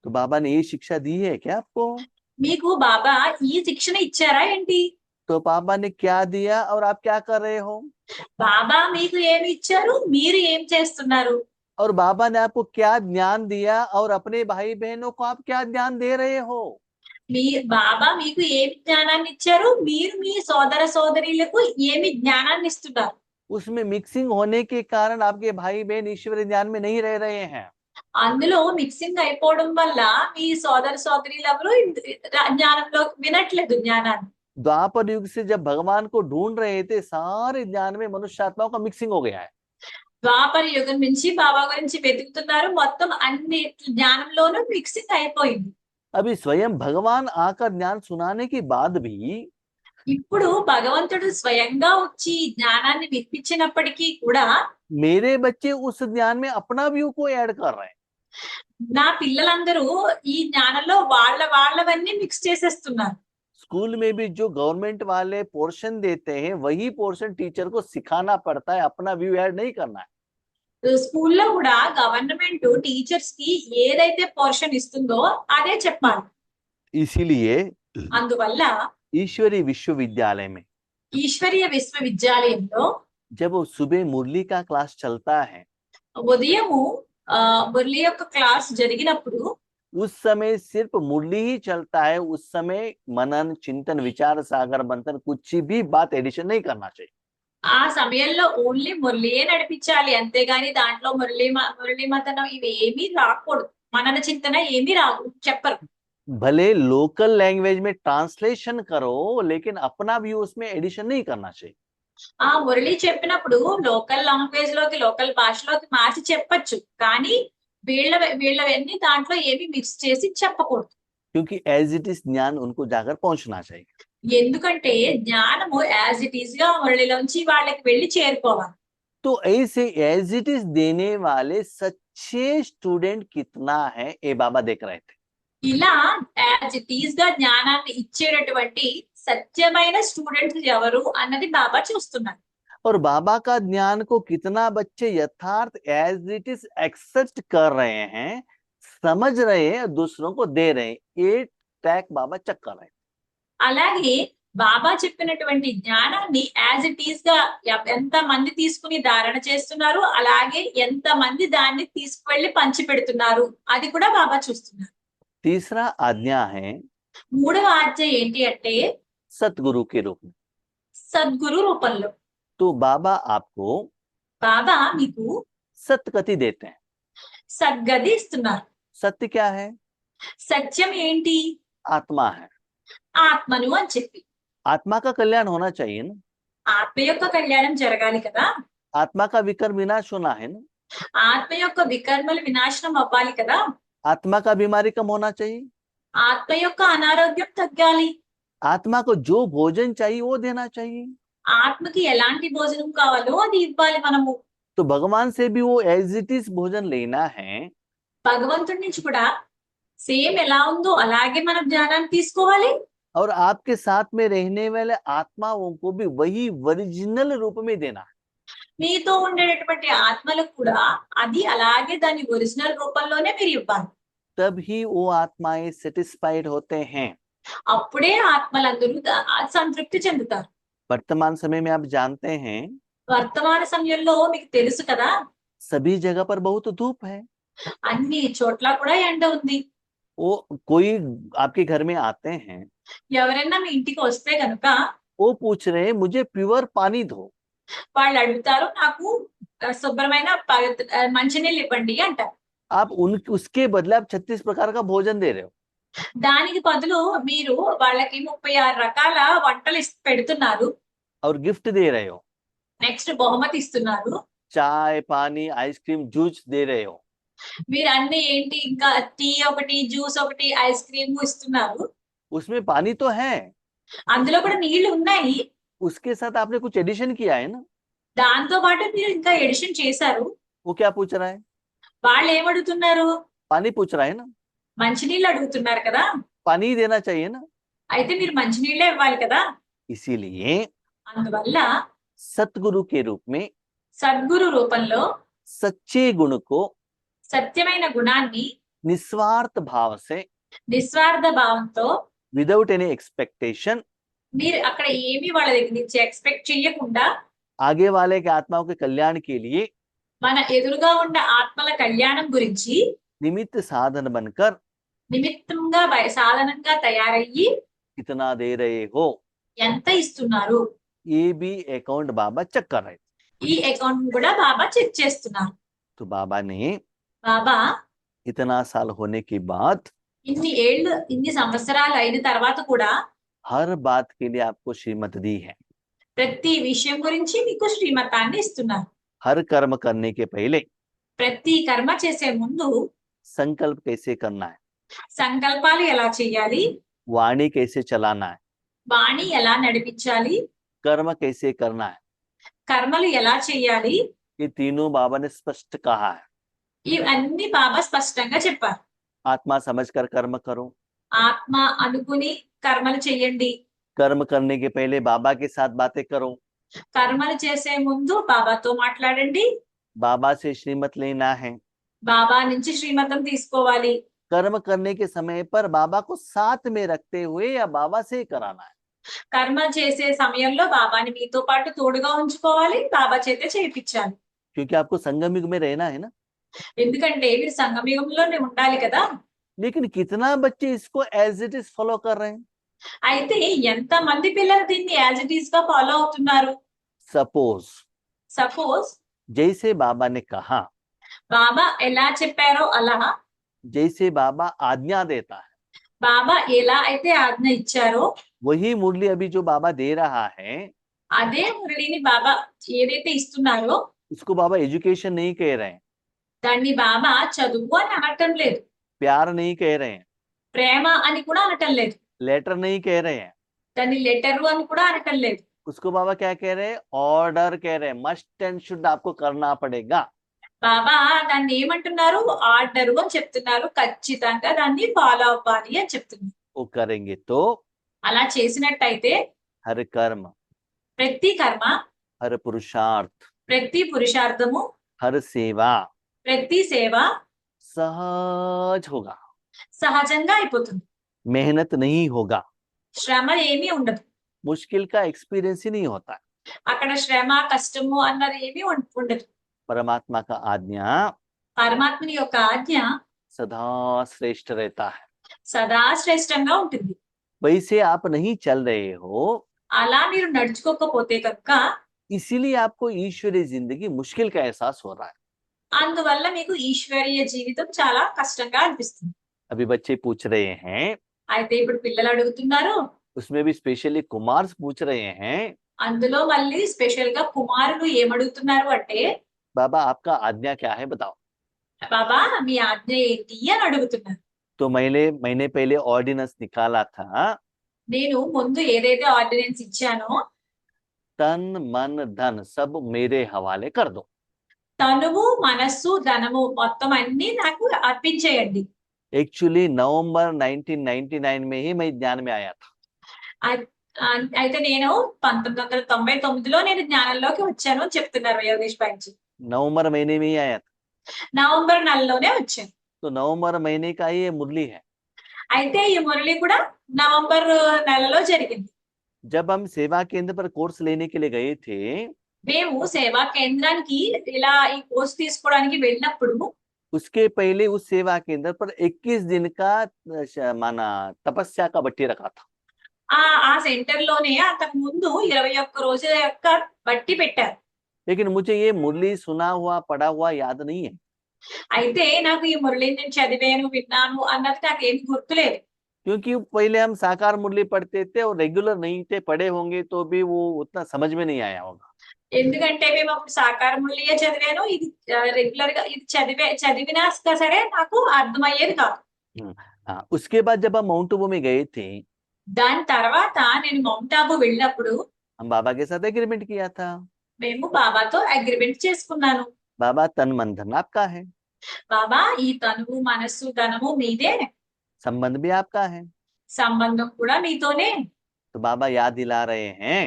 तो बाबा ने ये शिक्षा दी है क्या आपको? మీకు బాబా ఈ శిక్షణ ఇచ్చారా ఏంటి? तो बाबा ने क्या दिया और आप क्या कर रहे हो? బాబా మీకు ఏమి ఇచ్చారు, మీరు ఏం చేస్తున్నారు? और बाबा ने आपको क्या ज्ञान दिया और अपने भाई बहनों को आप क्या ज्ञान दे रहे हो? మీ బాబా మీకు ఏమి జ్ఞానాన్ని ఇచ్చారు, మీరు మీ సోదర సోదరీలకు ఏమి జ్ఞానాన్ని ఇస్తున్నారు? उसमें मिक्सिंग होने के कारण आपके भाई बहन ईश्वरीय ज्ञान में नहीं रह रहे हैं। అందులో మిక్సింగ్ అయిపోవడం వల్ల మీ సోదర సోదరీలు ఎవరు జ్ఞానంలో వినట్లేదు జ్ఞానాన్ని. द्वापर युग से जब भगवान को ढूंढ रहे थे, सारे ज्ञान में मनुष्य आत्माओं का मिक्सिंग हो गया है। ద్వాపర యుగం నుంచి బాబా గురించి వెతుకుతున్నారు, మొత్తం అన్ని జ్ఞానంలోనూ మిక్సింగ్ అయిపోయింది. अभी स्वयं भगवान आकर ज्ञान सुनाने के बाद भी ఇప్పుడు భగవంతుడు స్వయంగా వచ్చి జ్ఞానాన్ని వినిపించినప్పటికీ కూడా मेरे बच्चे उस ज्ञान में अपना व्यू को ऐड कर रहे हैं। నా పిల్లలందరూ ఈ జ్ఞానంలో వాళ్ళవన్నీ మిక్స్ చేసేస్తున్నారు. स्कूल में भी जो गवर्नमेंट वाले पोर्शन देते हैं, वही पोर्शन टीचर को सिखाना पड़ता है, अपना व्यू ऐड नहीं करना है। స్కూల్లో కూడా గవర్నమెంట్ టీచర్స్ కి ఏదైతే పోర్షన్ ఇస్తుందో అదే చెప్పాలి. इसीलिए అందువల్ల ईश्वरीय विश्वविद्यालय में ఈశ్వరీయ విశ్వవిద్యాలయంలో जब वो सुबह मुरली का क्लास चलता है, ఉదయము మురళి యొక్క క్లాస్ జరిగినప్పుడు उस समय सिर्फ मुरली ही चलता है। उस समय मनन, चिंतन, विचार सागर मंथन कुछ भी बात एडिशन नहीं करना चाहिए। ఆ సమయంలో ఓన్లీ మురళియే నడిపించాలి, అంతేగాని దాంట్లో మురళి మతనం ఇవి ఏమీ రాకూడదు, మనన చింతన ఏమీ చెప్పరు. भले लोकल लैंग्वेज में ट्रांसलेशन करो, लेकिन अपना व्यू उसमें एडिशन नहीं करना चाहिए। ఆ మురళి చెప్పినప్పుడు లోకల్ లాంగ్వేజ్ లోకి, లోకల్ భాషలోకి మార్చి చెప్పొచ్చు, కానీ వీళ్ళవన్నీ దాంట్లో ఏమి మిక్స్ చేసి చెప్పకూడదు. क्योंकि एज इट इज ज्ञान उनको जाकर पहुंचना चाहिए। ఎందుకంటే జ్ఞానము యాజ్ ఇట్ ఈస్ గా మురళిలోంచి వాళ్ళకి వెళ్ళి చేరుకోవాలి. तो ऐसे एज इट इज देने वाले सच्चे स्टूडेंट कितना है, ये बाबा देख रहे थे। ఇలా యాజ్ ఇట్ ఈస్ గా జ్ఞానాన్ని ఇచ్చేటటువంటి సత్యమైన స్టూడెంట్స్ ఎవరు అన్నది బాబా చూస్తున్నారు. और बाबा का ज्ञान को कितना बच्चे यथार्थ एज इट इज एक्सेप्ट कर रहे हैं, समझ रहे हैं, दूसरों को दे रहे हैं, ये ट्रैक बाबा चेक कर रहे हैं। అలాగే బాబా చెప్పినటువంటి జ్ఞానాన్ని యాజ్ ఇట్ ఈస్ గా ఎంత మంది తీసుకుని ధారణ చేస్తున్నారు, అలాగే ఎంత మంది దాన్ని తీసుకువెళ్ళి పంచి పెడుతున్నారు, అది కూడా బాబా చూస్తున్నారు. तीसरा आज्ञा है మూడవ ఆజ్ఞ ఏంటి అంటే सतगुरु के रूप में। సద్గురు రూపంలో. तो बाबा आपको బాబా మీకు सतगति देते हैं। సద్గతి ఇస్తున్నారు. सत्य क्या है? సత్యం ఏంటి? आत्मा है। ఆత్మను అని చెప్పి. आत्मा का कल्याण होना चाहिए ना। ఆత్మ యొక్క కళ్యాణం జరగాలి కదా. आत्मा का विकर्म विनाश होना है ना। ఆత్మ యొక్క వికర్మలు వినాశనం అవ్వాలి కదా. आत्मा का बीमारी कम होना चाहिए। ఆత్మ యొక్క అనారోగ్యం తగ్గాలి. आत्मा को जो भोजन चाहिए वो देना चाहिए। ఆత్మకి ఎలాంటి భోజనం కావాలో అది ఇవ్వాలి మనము. तो भगवान से भी वो एज इट इज भोजन लेना है। భగవంతుడి నుంచి కూడా సేమ్ ఎలా ఉందో అలాగే మనం జ్ఞానాన్ని తీసుకోవాలి. और आपके साथ में रहने वाले आत्माओं को भी वही ओरिजिनल रूप में देना है। మీతో ఉండేటటువంటి ఆత్మలకు కూడా అది అలాగే దాని ఒరిజినల్ రూపంలోనే మీరు ఇవ్వాలి. तब ही वो आत्माएं सेटिस्फाइड होते हैं। అప్పుడే ఆత్మలందరూ సంతృప్తి చెందుతారు. वर्तमान समय में आप जानते हैं, వర్తమాన సమయంలో మీకు తెలుసు కదా, सभी जगह पर बहुत धूप है। అన్ని చోట్ల కూడా ఎండ ఉంది. वो कोई आपके घर में आते हैं, ఎవరైనా మీ ఇంటికి వస్తే కనుక वो पूछ रहे हैं मुझे प्योर पानी दो। వాళ్ళు అడుగుతారు, నాకు శుభ్రమైన మంచినీళ్ళు ఇవ్వండి అంటారు. आप उसके बदले आप 36 प्रकार का भोजन दे रहे हो। దానికి బదులు మీరు వాళ్ళకి 36 రకాల వంటలు పెడుతున్నారు. और गिफ्ट दे रहे हो, నెక్స్ట్ బహుమతి ఇస్తున్నారు. चाय, पानी, आइसक्रीम, जूस दे रहे हो। మీరు అన్ని ఏంటి, ఇంకా టీ ఒకటి, జ్యూస్ ఒకటి, ఐస్ క్రీమ్ ఇస్తున్నారు. उसमें पानी तो है, అందులో కూడా నీళ్లు ఉన్నాయి. उसके साथ आपने कुछ एडिशन किया है ना। దాంతో పాటు మీరు ఇంకా ఎడిషన్ చేశారు. वो क्या पूछ रहा है? వాళ్ళు ఏమడుగుతున్నారు? पानी पूछ रहा है ना। మంచినీళ్ళు అడుగుతున్నారు కదా. पानी ही देना चाहिए ना। అయితే మీరు మంచినీళ్ళే ఇవ్వాలి కదా. इसीलिए అందువల్ల सतगुरु के रूप में సద్గురు రూపంలో सच्चे गुण को సత్యమైన గుణాన్ని निस्वार्थ भाव से నిస్వార్థ భావంతో विदाउट एनी एक्सपेक्टेशन మీరు అక్కడ ఏమి వాళ్ళ దగ్గర నుంచి ఎక్స్పెక్ట్ చేయకుండా आगे वाले के आत्माओं के कल्याण के लिए మన ఎదురుగా ఉన్న ఆత్మల కళ్యాణం గురించి निमित्त साधन बनकर నిమిత్తంగా సాధనంగా తయారయ్యి कितना दे रहे हो, ఎంత ఇస్తున్నారు, ये भी अकाउंट बाबा चेक कर रहे थे। ఈ అకౌంట్ కూడా బాబా చెక్ చేస్తున్నారు. तो बाबा ने బాబా इतना साल होने के बाद ఇన్ని సంవత్సరాలు అయిన తర్వాత కూడా हर बात के लिए आपको श्रीमत दी है। ప్రతి విషయం గురించి మీకు శ్రీమతాన్ని ఇస్తున్నారు. हर कर्म करने के पहले ప్రతి కర్మ చేసే ముందు संकल्प कैसे करना है, సంకల్పాలు ఎలా చేయాలి, वाणी कैसे चलाना है, వాణి ఎలా నడిపించాలి, कर्म कैसे करना है, కర్మలు ఎలా చేయాలి, ये तीनों बाबा ने स्पष्ट कहा है। ఇవన్నీ బాబా స్పష్టంగా చెప్పారు. आत्मा समझकर कर्म करो, ఆత్మ అనుకుని కర్మలు చెయ్యండి, कर्म करने के पहले बाबा के साथ बातें करो, కర్మలు చేసే ముందు బాబాతో మాట్లాడండి, बाबा से श्रीमत लेना है, బాబా నుంచి శ్రీమతం తీసుకోవాలి, कर्म करने के समय पर बाबा को साथ में रखते हुए या बाबा से ही कराना है। కర్మ చేసే సమయంలో బాబాని మీతో పాటు తోడుగా ఉంచుకోవాలి, బాబా చేతే చేయించాలి. क्योंकि आपको संगम युग में रहना है ना। ఎందుకంటే మీరు సంగమయుగంలోనే ఉండాలి కదా. लेकिन कितना बच्चे इसको एज इट इज फॉलो कर रहे हैं? అయితే ఎంత మంది పిల్లలు దీన్ని యాజ్ ఇట్ ఈస్ గా ఫాలో అవుతున్నారు? सपोज సపోజ్ जैसे बाबा ने कहा, బాబా ఎలా చెప్పారో అలా, जैसे बाबा आज्ञा देता है, బాబా ఎలా అయితే ఆజ్ఞ ఇచ్చారో वही मुरली अभी जो बाबा दे रहा है, అదే మురళిని బాబా ఏదైతే ఇస్తున్నారో उसको बाबा एजुकेशन नहीं कह रहे हैं, దాన్ని బాబా చదువు అని అనటం లేదు, प्यार नहीं कह रहे हैं, ప్రేమ అని కూడా అనటం లేదు, लेटर नहीं कह रहे हैं। దాన్ని లెటరు అని కూడా అనటం లేదు. उसको बाबा क्या कह रहे हैं? ऑर्डर कह रहे हैं। मस्ट एंड शुड आपको करना पड़ेगा। బాబా దాన్ని ఏమంటున్నారు? ఆర్డరు అని చెప్తున్నారు. ఖచ్చితంగా దాన్ని ఫాలో అవ్వాలి అని చెప్తున్నారు. वो करेंगे तो అలా చేసినట్టయితే हर कर्म, ప్రతి కర్మ, हर पुरुषार्थ, ప్రతి పురుషార్థము, हर सेवा ప్రతి సేవ सहज होगा, సహజంగా అయిపోతుంది. मेहनत नहीं होगा, శ్రమ ఏమీ ఉండదు. मुश्किल का एक्सपीरियंस ही नहीं होता। అక్కడ శ్రమ కష్టము అన్నది ఏమీ ఉండదు. परमात्मा का आज्ञा పరమాత్మని యొక్క ఆజ్ఞ सदा श्रेष्ठ रहता है। సదా శ్రేష్టంగా ఉంటుంది. वैसे आप नहीं चल रहे हो, అలా మీరు నడుచుకోకపోతే కనుక इसीलिए आपको ईश्वरीय जिंदगी मुश्किल का एहसास हो रहा है। అందువల్ల మీకు ఈశ్వరీయ జీవితం చాలా కష్టంగా అనిపిస్తుంది. अभी बच्चे पूछ रहे हैं, అయితే ఇప్పుడు పిల్లలు అడుగుతున్నారు, उसमें भी स्पेशली कुमार्स पूछ रहे हैं, అందులో మళ్ళీ స్పెషల్ గా కుమారులు ఏమడుగుతున్నారు అంటే, बाबा आपका आज्ञा क्या है बताओ। బాబా మీ ఆజ్ఞ ఏంటి అని అడుగుతున్నారు. तो मैंने पहले ऑर्डिनेंस निकाला था, నేను ముందు ఏదైతే ఆర్డినెన్స్ ఇచ్చానో तन मन धन सब मेरे हवाले कर दो। తనువు మనస్సు ధనము మొత్తం అన్ని నాకు అర్పించేయండి. एक्चुअली नवंबर 1999 में ही मैं ज्ञान में आया था। అయితే నేను 1999లో నేను జ్ఞానంలోకి వచ్చాను అని చెప్తున్నారు యోగేష్ బాయ్జీ. नवंबर महीने में ही आया था। నవంబర్ నెలలోనే వచ్చాను. तो नवंबर महीने का ही ये मुरली है। అయితే ఈ మురళి కూడా నవంబర్ నెలలో జరిగింది. जब हम सेवा केंद्र पर कोर्स लेने के लिए गए थे, మేము సేవా కేంద్రానికి ఇలా ఈ కోర్స్ తీసుకోవడానికి వెళ్ళినప్పుడు उसके पहले उस सेवा केंद्र पर 21 दिन का माना तपस्या का बट्टी रखा था। ఆ సెంటర్ లోనే అంతకు ముందు 21 రోజుల యొక్క బట్టి పెట్టారు. लेकिन मुझे ये मुरली सुना हुआ पढ़ा हुआ याद नहीं है, అయితే నాకు ఈ మురళి నేను చదివాను విన్నాను అన్నది నాకు ఏమి గుర్తులేదు. क्योंकि पहले हम साकार मुरली पढ़ते थे और रेगुलर नहीं थे, पढ़े होंगे तो भी वो उतना समझ में नहीं आया होगा। ఎందుకంటే మేము అప్పుడు సాకార మురళియే చదివాను, ఇది రెగ్యులర్ గా ఇది చదివినా సరే నాకు అర్థమయ్యేది కాదు. हाँ, उसके बाद जब हम माउंट आबू में गए थे, దాని తర్వాత నేను మౌంట్ ఆబు వెళ్ళినప్పుడు हम बाबा के साथ एग्रीमेंट किया था। మేము బాబాతో అగ్రిమెంట్ చేసుకున్నాను. बाबा तन मन धन आपका है, బాబా ఈ తనువు మనస్సు ధనము మీదే, संबंध भी आपका है। సంబంధం కూడా మీతోనే. तो बाबा याद दिला रहे हैं,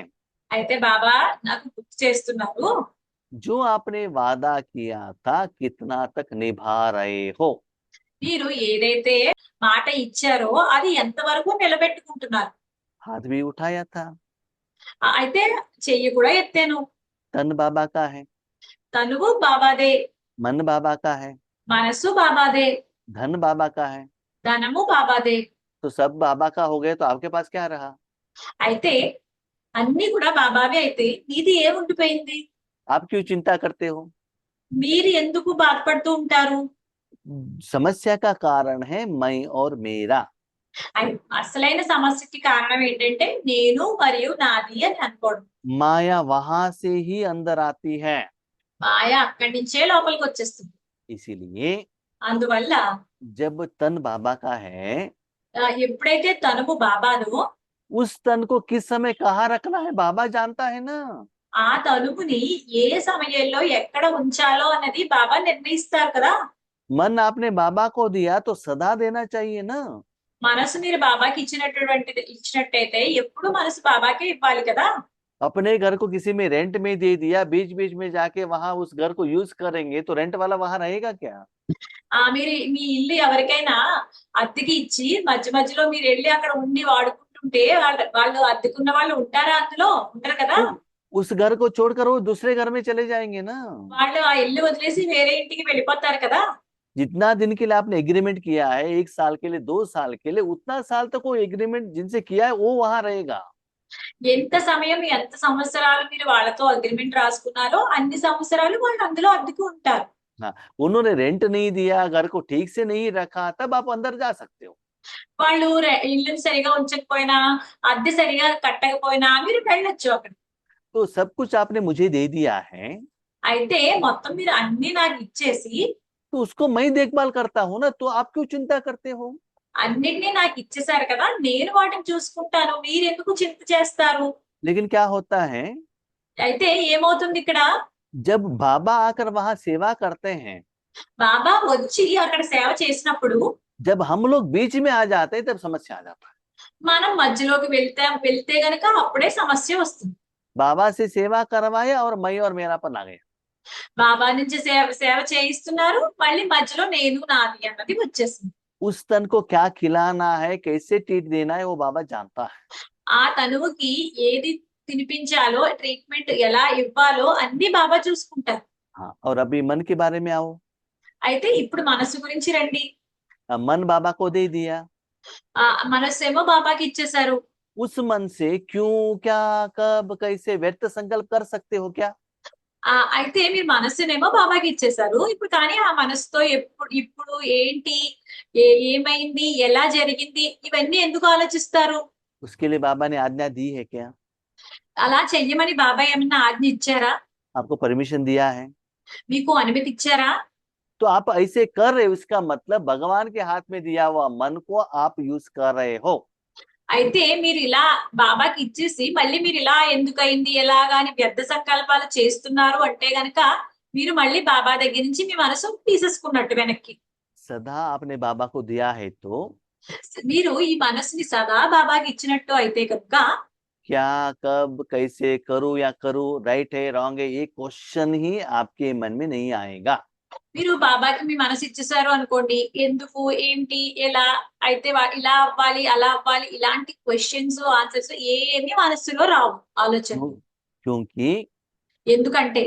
అయితే బాబా నాకు గుర్తు చేస్తున్నారు, जो आपने वादा किया था कितना तक निभा रहे हो। మీరు ఏదైతే మాట ఇచ్చారో అది ఎంతవరకు నిలబెట్టుకుంటున్నారు. हाथ भी उठाया था। అయితే చెయ్యి కూడా ఎత్తాను. तन बाबा का है, తనువు బాబాదే, मन बाबा का है, మనస్సు బాబాదే, धन बाबा का है। ధనము బాబాదే. तो सब बाबा का हो गए तो आपके पास क्या रहा? అయితే అన్ని కూడా బాబావే అయితే మీది ఏముండిపోయింది? आप क्यों चिंता करते हो? మీరు ఎందుకు బాధపడుతూ ఉంటారు? समस्या का कारण है मैं और मेरा। అసలైన సమస్యకి కారణం ఏంటంటే నేను మరియు నాది అని అనుకోవడం. माया वहां से ही अंदर आती है। మాయ అక్కడి నుంచే లోపలికి వచ్చేస్తుంది. इसीलिए అందువల్ల जब तन बाबा का है, ఎప్పుడైతే తనువు బాబాను, उस तन को किस समय कहाँ रखना है बाबा जानता है ना। ఆ తనువుని ఏ సమయంలో ఎక్కడ ఉంచాలో అన్నది బాబా నిర్ణయిస్తారు కదా. मन आपने बाबा को दिया तो सदा देना चाहिए ना। మనసు మీరు బాబాకి ఇచ్చినట్టయితే ఎప్పుడు మనసు బాబాకే ఇవ్వాలి కదా. अपने घर को किसी में रेंट में दे दिया, बीच बीच में जाके वहां उस घर को यूज करेंगे तो रेंट वाला वहां रहेगा क्या? మీరు మీ ఇల్లు ఎవరికైనా అద్దెకి ఇచ్చి మధ్య మధ్యలో మీరు వెళ్ళి అక్కడ ఉండి వాడుకుంటుంటే వాళ్ళు అద్దెకున్న వాళ్ళు ఉంటారా? అందులో ఉండరు కదా. उस घर को छोड़कर वो दूसरे घर में चले जाएंगे ना। వాళ్ళు ఆ ఇల్లు వదిలేసి వేరే ఇంటికి వెళ్ళిపోతారు కదా. जितना दिन के लिए आपने एग्रीमेंट किया है, 1 साल के लिए, 2 साल के लिए, उतना साल तक वो एग्रीमेंट जिनसे किया है वो वहां रहेगा। ఎంత సమయం ఎంత సంవత్సరాలు మీరు వాళ్ళతో అగ్రిమెంట్ రాసుకున్నారో అన్ని సంవత్సరాలు వాళ్ళు అందులో అద్దెకు ఉంటారు. हाँ, उन्होंने रेंट नहीं दिया, घर को ठीक से नहीं रखा, तब आप अंदर जा सकते हो। వాళ్ళు ఇల్లుని సరిగా ఉంచకపోయినా, అద్దె సరిగా కట్టకపోయినా మీరు వెళ్ళొచ్చు అక్కడ. तो सब कुछ आपने मुझे दे दिया है, అయితే మొత్తం మీరు అన్ని నాకు ఇచ్చేసి तो उसको मैं देखभाल करता हूँ ना, तो आप क्यों चिंता करते हो? అన్నిటినీ నాకు ఇచ్చేసారు కదా, నేను వాటిని చూసుకుంటాను, మీరు ఎందుకు చింత చేస్తారు? लेकिन क्या होता है, అయితే ఏమవుతుంది ఇక్కడ? जब बाबा आकर वहां सेवा करते हैं, బాబా వచ్చి అక్కడ సేవ చేసినప్పుడు जब हम लोग बीच में आ जाते हैं तब समस्या आ जाता है। మనం మధ్యలోకి వెళ్తే గనక అప్పుడే సమస్య వస్తుంది. बाबा से सेवा करवाया और मैं और मेरापन आ गया। బాబా నుంచి సేవ చేయిస్తున్నారు, మళ్ళీ మధ్యలో నేను నాది అన్నది వచ్చేసింది. उस तन को क्या खिलाना है, कैसे ट्रीट देना है, वो बाबा जानता है। ఆ తనువుకి ఏది తినిపించాలో, ట్రీట్మెంట్ ఎలా ఇవ్వాలో అన్ని బాబా చూసుకుంటారు. हाँ, और अभी मन के बारे में आओ। అయితే ఇప్పుడు మనసు గురించి రండి. मन बाबा को दे दिया, మనసు ఏమో బాబాకి ఇచ్చేశారు. उस मन से क्यों, क्या, कब, कैसे व्यर्थ संकल्प कर सकते हो क्या? అయితే మీరు మనస్సునేమో బాబాకి ఇచ్చేశారు. ఇప్పుడు కానీ ఆ మనసుతో ఇప్పుడు ఏంటి, ఏమైంది, ఎలా జరిగింది, ఇవన్నీ ఎందుకు ఆలోచిస్తారు? उसके लिए बाबा ने आज्ञा दी है क्या? అలా చెయ్యమని బాబా ఏమన్నా ఆజ్ఞ ఇచ్చారా? आपको परमिशन दिया है? మీకు అనుమతి ఇచ్చారా? तो आप ऐसे कर रहे हो, इसका मतलब भगवान के हाथ में दिया हुआ मन को आप यूज कर रहे हो। అయితే మీరు ఇలా బాబాకి ఇచ్చేసి మళ్ళీ మీరు ఇలా ఎందుకయింది, ఎలాగా అని వ్యర్థ సంకల్పాలు చేస్తున్నారు అంటే గనక మీరు మళ్ళీ బాబా దగ్గర నుంచి మీ మనసు తీసేసుకున్నట్టు వెనక్కి. सदा आपने बाबा को दिया है तो మీరు ఈ మనసుని సదా బాబాకి ఇచ్చినట్టు అయితే కనుక क्या, कब, कैसे करूं या करूं, राइट है, रॉन्ग है, ये क्वेश्चन ही आपके मन में नहीं आएगा। మీరు బాబాకి మీ మనసు ఇచ్చేసారు అనుకోండి, ఎందుకు, ఏంటి, ఎలా అయితే ఇలా అవ్వాలి, అలా అవ్వాలి, ఇలాంటి క్వశ్చన్స్ ఆన్సర్స్ ఏమీ మనస్సులో రావు ఆలోచన. क्योंकि ఎందుకంటే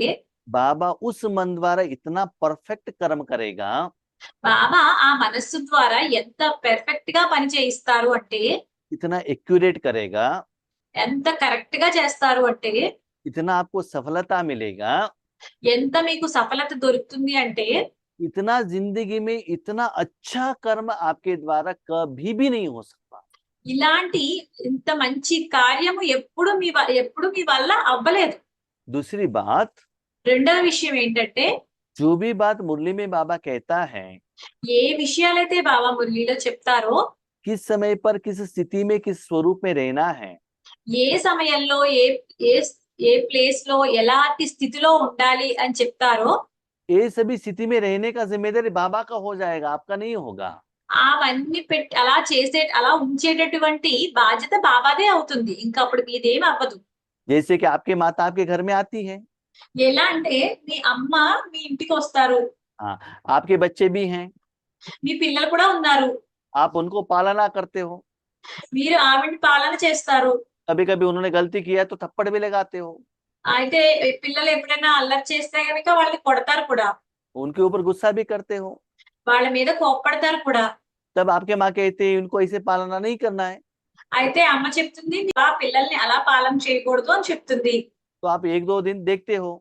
बाबा उस मन द्वारा इतना परफेक्ट कर्म करेगा, బాబా ఆ మనస్సు ద్వారా ఎంత పెర్ఫెక్ట్ గా పని చేయిస్తారు అంటే, इतना एक्यूरेट करेगा, ఎంత కరెక్ట్ గా చేస్తారు అంటే, इतना आपको सफलता मिलेगा, ఎంత మీకు సఫలత దొరుకుతుంది అంటే, इतना जिंदगी में इतना अच्छा कर्म आपके द्वारा कभी भी नहीं हो सकता। ఇలాంటి ఇంత మంచి కార్యము ఎప్పుడు మీ వల్ల అవ్వలేదు. दूसरी बात, రెండవ విషయం ఏంటంటే, जो भी बात मुरली में बाबा कहता है, ఏ విషయాలైతే బాబా మురళిలో చెప్తారో किस समय पर किस स्थिति में किस स्वरूप में रहना है, ఏ సమయంలో ఏ ఏ ఏ ప్లేస్ లో ఎలాంటి స్థితిలో ఉండాలి అని చెప్తారో ये सभी स्थिति में रहने का जिम्मेदारी बाबा का हो जाएगा, आपका नहीं होगा। అవన్నీ పెట్టి అలా ఉంచేటటువంటి బాధ్యత బాబాదే అవుతుంది. ఇంకా అప్పుడు మీదేం అవ్వదు. जैसे कि आपके माता आपके घर में आती है, ఎలా అంటే మీ అమ్మ మీ ఇంటికి వస్తారు, हाँ, आपके बच्चे भी हैं, మీ పిల్లలు కూడా ఉన్నారు, आप उनको पालना करते हो। మీరు ఆవిడని పాలన చేస్తారు. कभी कभी उन्होंने गलती किया तो थप्पड़ भी लगाते हो, అయితే పిల్లలు ఎప్పుడైనా అల్లరి చేస్తే గనుక వాళ్ళని కొడతారు కూడా, उनके ऊपर गुस्सा भी करते हो। వాళ్ళ మీద కోప్పడతారు కూడా. तब आपके माँ कहते हैं उनको ऐसे पालना नहीं करना है, అయితే అమ్మ చెప్తుంది ఆ పిల్లల్ని అలా పాలన చేయకూడదు అని చెప్తుంది. तो आप 1-2 दिन देखते हो,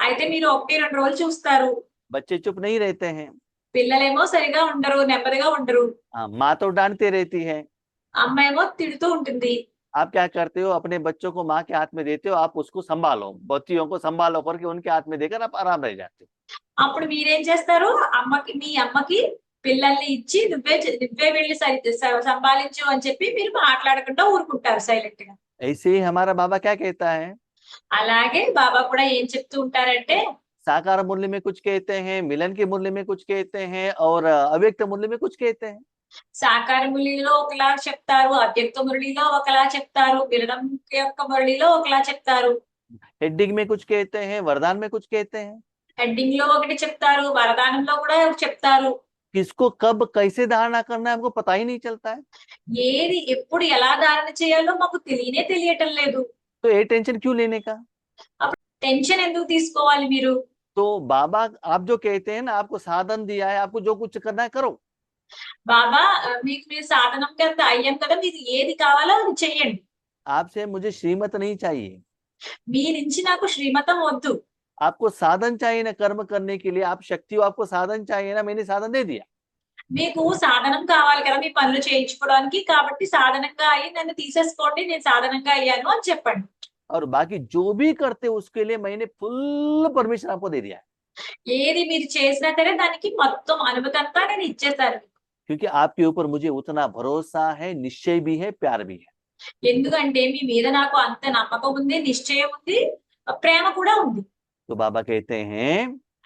అయితే మీరు 1-2 రోజులు చూస్తారు, बच्चे चुप नहीं रहते हैं, పిల్లలేమో సరిగా ఉండరు, నెమ్మదిగా ఉండరు, हाँ, माँ तो डांटते रहती है। అమ్మ ఏమో తిడుతూ ఉంటుంది. आप क्या करते हो, अपने बच्चों को माँ के हाथ में देते हो, आप उसको संभालो, बच्चियों को संभालो करके उनके हाथ में देकर आप आराम रह जाते हो। అప్పుడు మీరేం చేస్తారు, మీ అమ్మకి పిల్లల్ని ఇచ్చి నువ్వే వెళ్ళి సంభాలించు అని చెప్పి మీరు మాట్లాడకుండా ఊరుకుంటారు సైలెంట్ గా. ऐसे ही हमारा बाबा क्या कहता है, అలాగే బాబా కూడా ఏం చెప్తూ ఉంటారంటే साकार मूल्य में कुछ कहते हैं, मिलन के मूल्य में कुछ कहते हैं और अव्यक्त मूल्य में कुछ कहते हैं। సాకార మురళిలో ఒకలా చెప్తారు, అవ్యక్త మురళిలో ఒకలా చెప్తారు, మిలనం యొక్క మురళిలో ఒకలా చెప్తారు, हेडिंग में कुछ कहते हैं, वरदान में कुछ कहते हैं। హెడ్డింగ్ లో ఒకటి చెప్తారు, వరదానంలో కూడా చెప్తారు. किसको कब कैसे धारणा करना है हमको पता ही नहीं चलता है, ఏది ఎప్పుడు ఎలా ధారణ చేయాలో మాకు తెలియటం లేదు. तो ये टेंशन क्यों लेने का। టెన్షన్ ఎందుకు తీసుకోవాలి మీరు? तो बाबा आप जो कहते हैं ना, आपको साधन दिया है, आपको जो कुछ करना है करो। బాబా మీకు మీరు సాధనం కింద అయ్యాం కదా, మీకు ఏది కావాలో అది చెయ్యండి. आपसे मुझे श्रीमत नहीं चाहिए, మీ నుంచి నాకు శ్రీమతం వద్దు. आपको साधन चाहिए ना कर्म करने के लिए, आप शक्ति हो, आपको साधन चाहिए ना, मैंने साधन दे दिया। మీకు సాధనం కావాలి కదా మీ పనులు చేయించుకోవడానికి, కాబట్టి సాధనంగా అయ్యి నన్ను తీసేసుకోండి, నేను సాధనంగా అయ్యాను అని చెప్పండి. और बाकी जो भी करते हो उसके लिए मैंने फुल परमिशन आपको दे दिया है, ఏది మీరు చేసినా సరే దానికి మొత్తం అనుమతి అంతా నేను ఇచ్చేసాను. क्योंकि आपके ऊपर मुझे उतना भरोसा है, निश्चय भी है, प्यार भी है। ఎందుకంటే మీ మీద నాకు అంత నమ్మకం ఉంది, నిశ్చయం ఉంది, ప్రేమ కూడా ఉంది. तो बाबा कहते हैं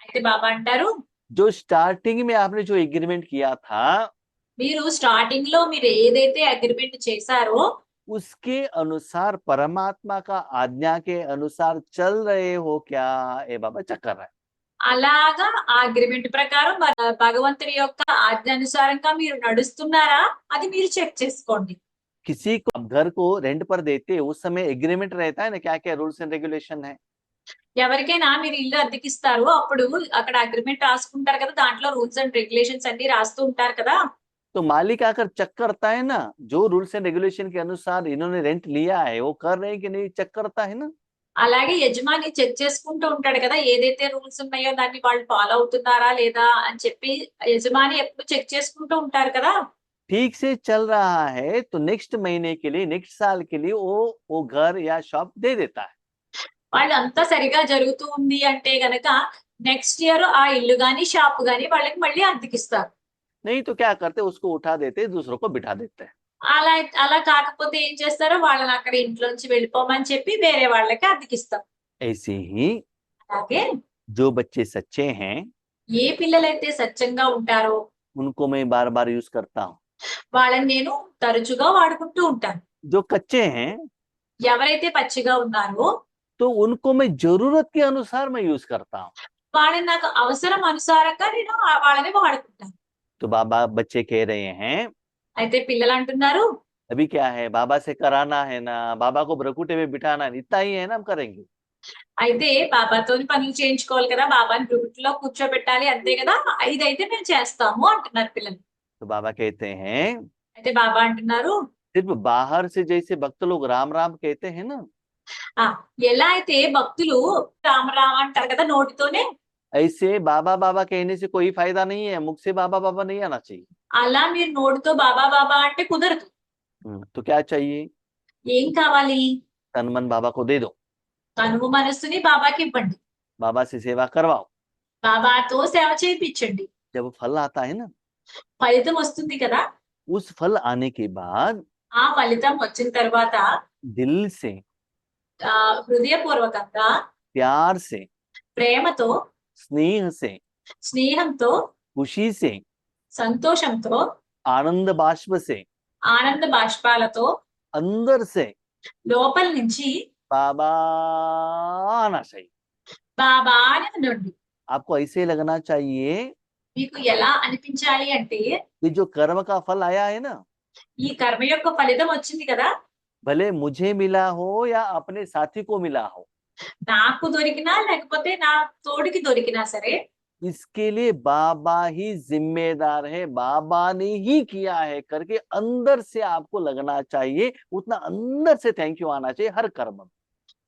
అయితే బాబా అంటారు, जो स्टार्टिंग में आपने जो एग्रीमेंट किया था మీరు స్టార్టింగ్ లో మీరు ఏదైతే అగ్రిమెంట్ చేశారో उसके अनुसार परमात्मा का आज्ञा के अनुसार चल रहे हो क्या, ये बाबा चेक कर रहा है। అలాగా ఆ అగ్రిమెంట్ ప్రకారం భగవంతుడి యొక్క ఆజ్ఞానుసారంగా మీరు నడుస్తున్నారా అది మీరు చెక్ చేసుకోండి. किसी को आप घर को रेंट पर देते उस समय एग्रीमेंट रहता है ना, क्या क्या रूल्स एंड रेगुलेशन है। ఎవరికైనా మీరు ఇల్లు అద్దెకిస్తారు, అప్పుడు అక్కడ అగ్రిమెంట్ రాసుకుంటారు కదా, దాంట్లో రూల్స్ అండ్ రెగ్యులేషన్స్ అన్ని రాస్తూ ఉంటారు కదా. तो मालिक आकर चेक करता है ना, जो रूल्स एंड रेगुलेशन के अनुसार इन्होंने रेंट लिया है वो कर रहे हैं कि नहीं, चेक करता है ना। అలాగే యజమాని చెక్ చేసుకుంటూ ఉంటాడు కదా, ఏదైతే రూల్స్ ఉన్నాయో దాన్ని వాళ్ళు ఫాలో అవుతున్నారా లేదా అని చెప్పి యజమాని ఎప్పుడు చెక్ చేసుకుంటూ ఉంటారు కదా. ठीक से चल रहा है तो नेक्स्ट महीने के लिए, नेक्स्ट साल के लिए वो घर या शॉप दे देता है। వాళ్ళు అంతా సరిగా జరుగుతూ ఉంది అంటే గనక నెక్స్ట్ ఇయర్ ఆ ఇల్లు గాని షాప్ గాని వాళ్ళకి మళ్ళీ అద్దెకిస్తారు. नहीं तो क्या करते, उसको उठा देते, दूसरों को बिठा देते हैं। అలా అలా కాకపోతే ఏం చేస్తారో వాళ్ళని అక్కడ ఇంట్లోంచి వెళ్ళిపోమని చెప్పి వేరే వాళ్ళకి అద్దెకిస్తారు. ऐसे ही అలాగే जो बच्चे सच्चे हैं ఏ పిల్లలైతే సత్యంగా ఉంటారో उनको मैं बार बार यूज करता हूँ, వాళ్ళని నేను తరచుగా వాడుకుంటూ ఉంటాను. जो कच्चे हैं ఎవరైతే పచ్చిగా ఉన్నారో तो उनको मैं जरूरत के अनुसार मैं यूज करता हूँ। వాళ్ళని నాకు అవసరం అనుసారంగా నేను వాళ్ళని వాడుకుంటాను. तो बाबा बच्चे कह रहे हैं అయితే పిల్లలు అంటున్నారు, अभी क्या है, बाबा से कराना है ना, बाबा को ब्रकुटे में बिठाना है, इतना ही है ना, हम करेंगे। అయితే బాబాతోని పనులు చేయించుకోవాలి కదా, బాబాని గ్రూప్లో కూర్చోబెట్టాలి అంతే కదా, ఇదైతే మేము చేస్తాము అంటున్నారు పిల్లలు. तो बाबा कहते हैं అయితే బాబా అంటున్నారు, सिर्फ बाहर से जैसे भक्त लोग राम राम कहते हैं ना, ఎలా అయితే భక్తులు రామ రామ అంటారు కదా నోటితోనే, ऐसे बाबा बाबा कहने से कोई फायदा नहीं है, मुख से बाबा बाबा नहीं आना चाहिए। అలా మీరు నోటితో బాబా బాబా అంటే కుదరదు. तो क्या चाहिए, ఏం కావాలి, तन मन बाबा को दे दो, తనువు మనస్సుని బాబాకి ఇవ్వండి, बाबा से सेवा करवाओ, బాబాతో సేవ చేయించండి, जब फल आता है ना ఫలితం వస్తుంది కదా. उस फल आने के बाद ఆ ఫలితం వచ్చిన తర్వాత दिल से, హృదయపూర్వకంగా, प्यार से, ప్రేమతో, स्नेह से, స్నేహంతో, खुशी से, సంతోషంతో, आनंद बाष्प से, ఆనంద బాష్పాలతో अंदर से లోపల నుంచి बाबा आना चाहिए। బాబా అని అనండి. आपको ऐसे लगना चाहिए మీకు ఎలా అనిపించాలి అంటే, कि जो कर्म का फल आया है ना, ఈ కర్మ యొక్క ఫలితం వచ్చింది కదా, भले मुझे मिला हो या अपने साथी को मिला हो, నాకు దొరికినా లేకపోతే నా తోడికి దొరికినా సరే, इसके लिए बाबा ही जिम्मेदार है, बाबा ने ही किया है करके अंदर से आपको लगना चाहिए, उतना अंदर से थैंक यू आना चाहिए हर कर्म में।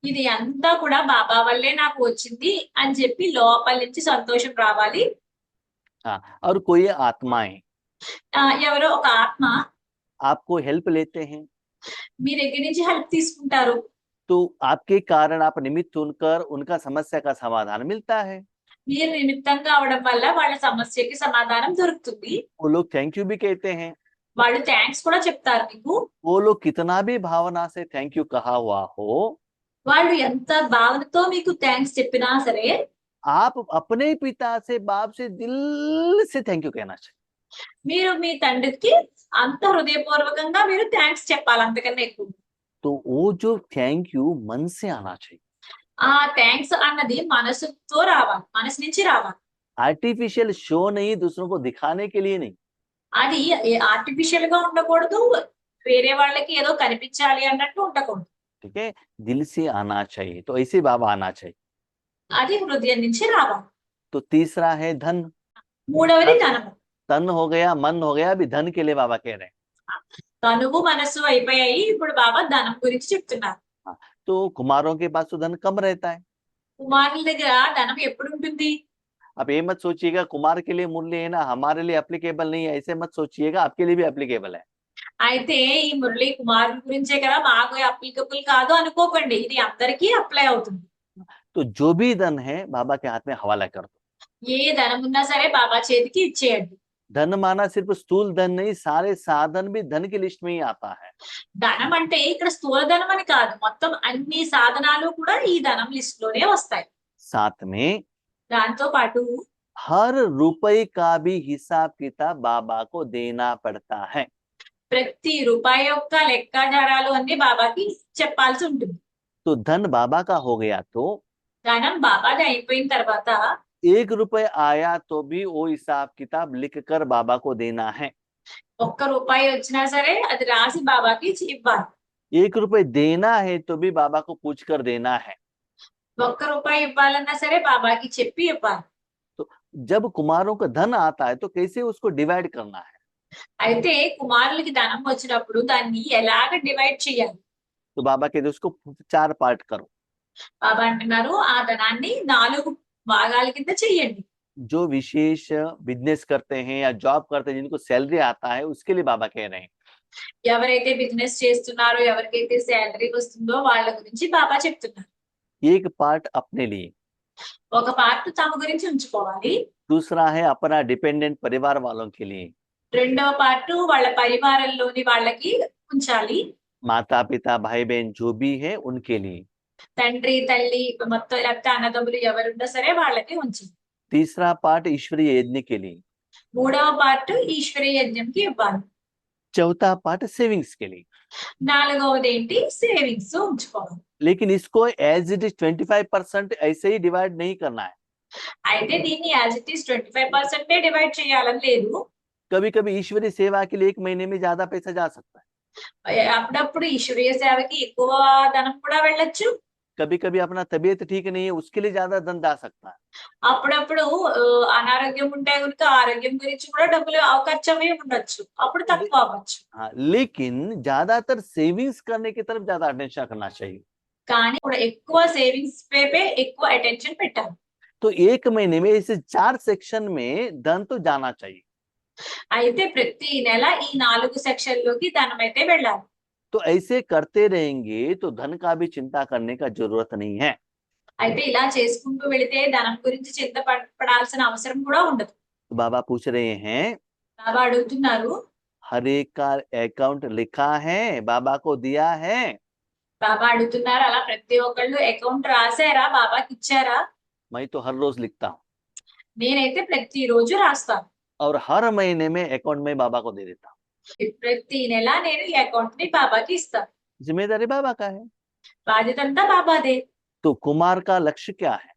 ఇది అంతా కూడా బాబా వల్లే నాకు వచ్చింది అని చెప్పి లోపల నుంచి సంతోషం రావాలి. हाँ, और कोई आत्माएं ఎవరో ఒక ఆత్మ आपको हेल्प लेते हैं, మీ దగ్గర నుంచి హెల్ప్ తీసుకుంటారు. तो आपके कारण आप निमित्त सुनकर उनका समस्या का समाधान मिलता है। మీరు నిమిత్తంగా అవడం వల్ల వాళ్ళ సమస్యకి సమాధానం దొరుకుతుంది. वो लोग थैंक यू भी कहते हैं, వాళ్ళు థ్యాంక్స్ కూడా చెప్తారు మీకు. वो लोग कितना भी भावना से थैंक यू कहा हुआ हो, వాళ్ళు ఎంత భావనతో మీకు థ్యాంక్స్ చెప్పినా సరే, आप अपने पिता से, बाप से दिल से थैंक यू कहना चाहिए। మీరు మీ తండ్రికి అంత హృదయపూర్వకంగా మీరు థ్యాంక్స్ చెప్పాలి, అంతకన్నా ఎక్కువ. तो वो जो थैंक यू मन से आना चाहिए, ఆ థ్యాంక్స్ అన్నది మనసుతో రావాలి, మనసు నుంచి రావాలి. आर्टिफिशियल शो नहीं, दूसरों को दिखाने के लिए नहीं। అది ఆర్టిఫిషియల్ గా ఉండకూడదు, వేరే వాళ్ళకి ఏదో కనిపించాలి అన్నట్టు ఉండకూడదు. ठीक है, दिल से आना चाहिए, तो ऐसे बाबा आना चाहिए। అది హృదయం నుంచి రావాలి. तो तीसरा है धन। మూడవది ధనము. तन हो गया, मन हो गया, अभी धन के लिए बाबा कह रहे हैं। తనువు మనసు అయిపోయాయి, ఇప్పుడు బాబా ధనం గురించి చెప్తున్నారు. तो कुमारों के पास तो धन कम रहता है। కుమారుల దగ్గర ధనం ఎప్పుడు ఉంటుంది? अब ये मत सोचिएगा कुमार के लिए मूल्य है ना, हमारे लिए एप्लीकेबल नहीं है, ऐसे मत सोचिएगा, आपके लिए भी एप्लीकेबल है। అయితే ఈ మురళి కుమారుల గురించే కదా, మాకు అప్లికబుల్ కాదు అనుకోకండి, ఇది అందరికీ అప్లై అవుతుంది. तो जो भी धन है बाबा के हाथ में हवाला कर दो। ఏ ధనం ఉన్నా సరే బాబా చేతికి ఇచ్చేయండి. धन माना सिर्फ स्थूल धन नहीं, सारे साधन भी धन की लिस्ट में ही आता है। ధనం అంటే ఇక్కడ స్థూల ధనం అని కాదు, మొత్తం అన్ని సాధనాలు కూడా ఈ ధనం లిస్ట్ లోనే వస్తాయి. साथ में దాంతో పాటు हर रुपए का भी हिसाब किताब बाबा को देना पड़ता है। ప్రతి రూపాయి యొక్క లెక్కాచారాలు అన్ని బాబాకి చెప్పాల్సి ఉంటుంది. तो धन बाबा का हो गया तो ధనం బాబాది అయిపోయిన తర్వాత 1 रुपए आया तो भी वो हिसाब किताब लिख कर बाबा को देना है। 1 రూపాయి వచ్చినా సరే అది రాసి బాబాకి ఇవ్వాలి. 1 रुपए देना है तो भी बाबा को पूछ कर देना है। 1 రూపాయి ఇవ్వాలన్నా సరే బాబాకి చెప్పి ఇవ్వాలి. तो जब कुमारों का धन आता है तो कैसे उसको डिवाइड करना है? అయితే కుమారులకి ధనం వచ్చినప్పుడు దాన్ని ఎలాగ డివైడ్ చేయాలి? तो बाबा कहते उसको 4 पार्ट करो। బాబా అంటున్నారు ఆ ధనాన్ని 4 భాగాల కింద చెయ్యండి. जो विशेष बिजनेस करते हैं या जॉब करते हैं, जिनको सैलरी आता है, उसके लिए बाबा कह रहे हैं। ఎవరైతే బిజినెస్ చేస్తున్నారో, ఎవరికైతే శాలరీ వస్తుందో వాళ్ళ గురించి బాబా చెప్తున్నారు. एक पार्ट अपने लिए, ఒక పార్ట్ తమ గురించి ఉంచుకోవాలి. दूसरा है अपना डिपेंडेंट परिवार वालों के लिए, రెండవ పార్ట్ వాళ్ళ పరివారంలోని వాళ్ళకి ఉంచాలి. माता पिता भाई बहन जो भी है उनके लिए। తండ్రి తల్లి మొత్తం లేకపోతే అన్నదమ్ములు ఎవరున్నా సరే వాళ్ళకి ఉంచి. तीसरा पार्ट ईश्वरीय यज्ञ के लिए। మూడవ పార్ట్ ఈశ్వరీయ యజ్ఞంకి ఇవ్వాలి. चौथा पार्ट सेविंग्स के लिए। నాలుగవది ఏంటి? సేవింగ్స్ ఉంచుకోవాలి. लेकिन इसको एज इट इज 25% ऐसे ही डिवाइड नहीं करना है। అయితే దీన్ని యాజ్ ఇట్ ఈస్ 25% డివైడ్ చేయాలని లేదు. कभी कभी ईश्वरीय सेवा के लिए 1 महीने में ज्यादा पैसा जा सकता है। అప్పుడప్పుడు ఈశ్వరీయ సేవకి ఎక్కువ ధనం కూడా వెళ్ళొచ్చు. कभी कभी अपना तबीयत ठीक नहीं है, उसके लिए ज्यादा धन जा सकता है। అప్పుడప్పుడు అనారోగ్యం ఉంటే కనుక ఆరోగ్యం గురించి కూడా డబ్బులు ఖర్చు అవి ఉండొచ్చు, అప్పుడు తక్కువ అవ్వచ్చు. हाँ, लेकिन ज्यादातर सेविंग्स करने की तरफ ज्यादा अटेंशन करना चाहिए। కానీ కూడా ఎక్కువ సేవింగ్స్ వైపే ఎక్కువ అటెన్షన్ పెట్టాలి. तो 1 महीने में इस 4 सेक्शन में धन तो जाना चाहिए। అయితే ప్రతి నెల ఈ 4 సెక్షన్లోకి ధనం అయితే వెళ్ళాలి. तो ऐसे करते रहेंगे तो धन का भी चिंता करने का जरूरत नहीं है। అయితే ఇలా చేసుకుంటూ వెళితే ధనం గురించి పడాల్సిన అవసరం కూడా ఉండదు. तो बाबा पूछ रहे हैं, బాబా అడుగుతున్నారు, हर एक का अकाउंट लिखा है, बाबा को दिया है। బాబా అడుగుతున్నారు అలా ప్రతి ఒక్కళ్ళు అకౌంట్ రాసారా బాబాకి ఇచ్చారా? मैं तो हर रोज लिखता हूँ నేనైతే ప్రతిరోజు రాస్తాను. और हर महीने में अकाउंट में बाबा को दे देता हूँ। ప్రతి నెల నేను ఈ అకౌంట్ ని బాబాకి ఇస్తాను. जिम्मेदारी बाबा का है। బాధ్యత అంతా బాబాదే. तो कुमार का लक्ष्य क्या है?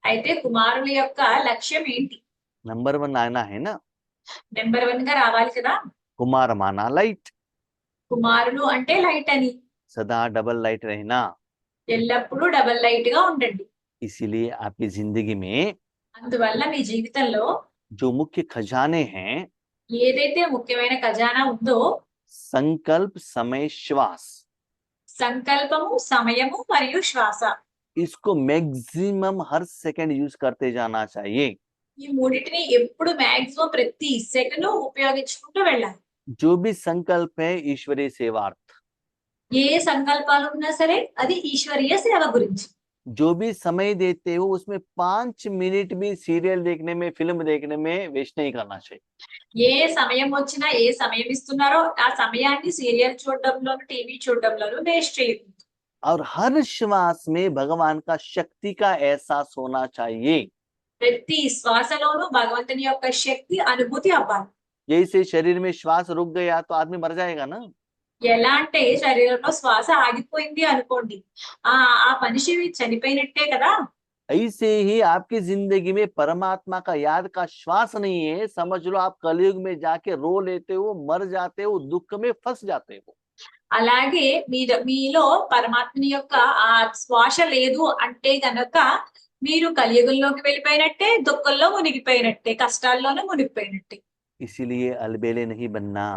అయితే కుమారుల యొక్క లక్ష్యం ఏంటి? नंबर 1 आना है ना। నెంబర్ 1 గా రావాలి కదా. कुमार माना लाइट, కుమారులు అంటే లైట్ అని. सदा डबल लाइट रहना। ఎల్లప్పుడూ డబల్ లైట్ గా ఉండండి. इसीलिए आपकी जिंदगी में అందువల్ల మీ జీవితంలో जो मुख्य खजाने हैं, ఏదైతే ముఖ్యమైన ఖజానా ఉందో संकल्प, समय, श्वास, సంకల్పము, సమయము మరియు శ్వాస, इसको मैक्सिमम हर सेकंड यूज करते जाना चाहिए। ఈ మూడింటిని ఎప్పుడు మాక్సిమం ప్రతి సెకండ్ ఉపయోగించుకుంటూ వెళ్ళాలి. जो भी संकल्प है ईश्वरीय सेवार्थ, ఏ సంకల్పాలు ఉన్నా సరే అది ఈశ్వరీయ సేవ గురించి. जो भी समय देते हो उसमें 5 मिनट भी सीरियल देखने में, फिल्म देखने में वेस्ट नहीं करना चाहिए। ఏ సమయం వచ్చినా ఏ సమయం ఇస్తున్నారో ఆ సమయాన్ని సీరియల్ చూడడంలోను టీవీ చూడడంలోను వేస్ట్ చేయదు. और हर श्वास में भगवान का शक्ति का एहसास होना चाहिए। ప్రతి శ్వాసలోనూ భగవంతుని యొక్క శక్తి అనుభూతి అవ్వాలి. जैसे शरीर में श्वास रुक गया तो आदमी मर जाएगा ना। ఎలా అంటే శరీరంలో శ్వాస ఆగిపోయింది అనుకోండి, ఆ మనిషి చనిపోయినట్టే కదా. ऐसे ही आपकी जिंदगी में परमात्मा का याद का श्वास नहीं है, समझ लो आप कलयुग में जाके रो लेते हो, मर जाते हो, दुख में फंस जाते हो। అలాగే మీలో పరమాత్మని యొక్క ఆ శ్వాస లేదు అంటే గనక మీరు కలియుగంలోకి వెళ్ళిపోయినట్టే, దుఃఖంలో మునిగిపోయినట్టే, కష్టాల్లోనే మునిగిపోయినట్టే. इसीलिए अलबेले नहीं बनना।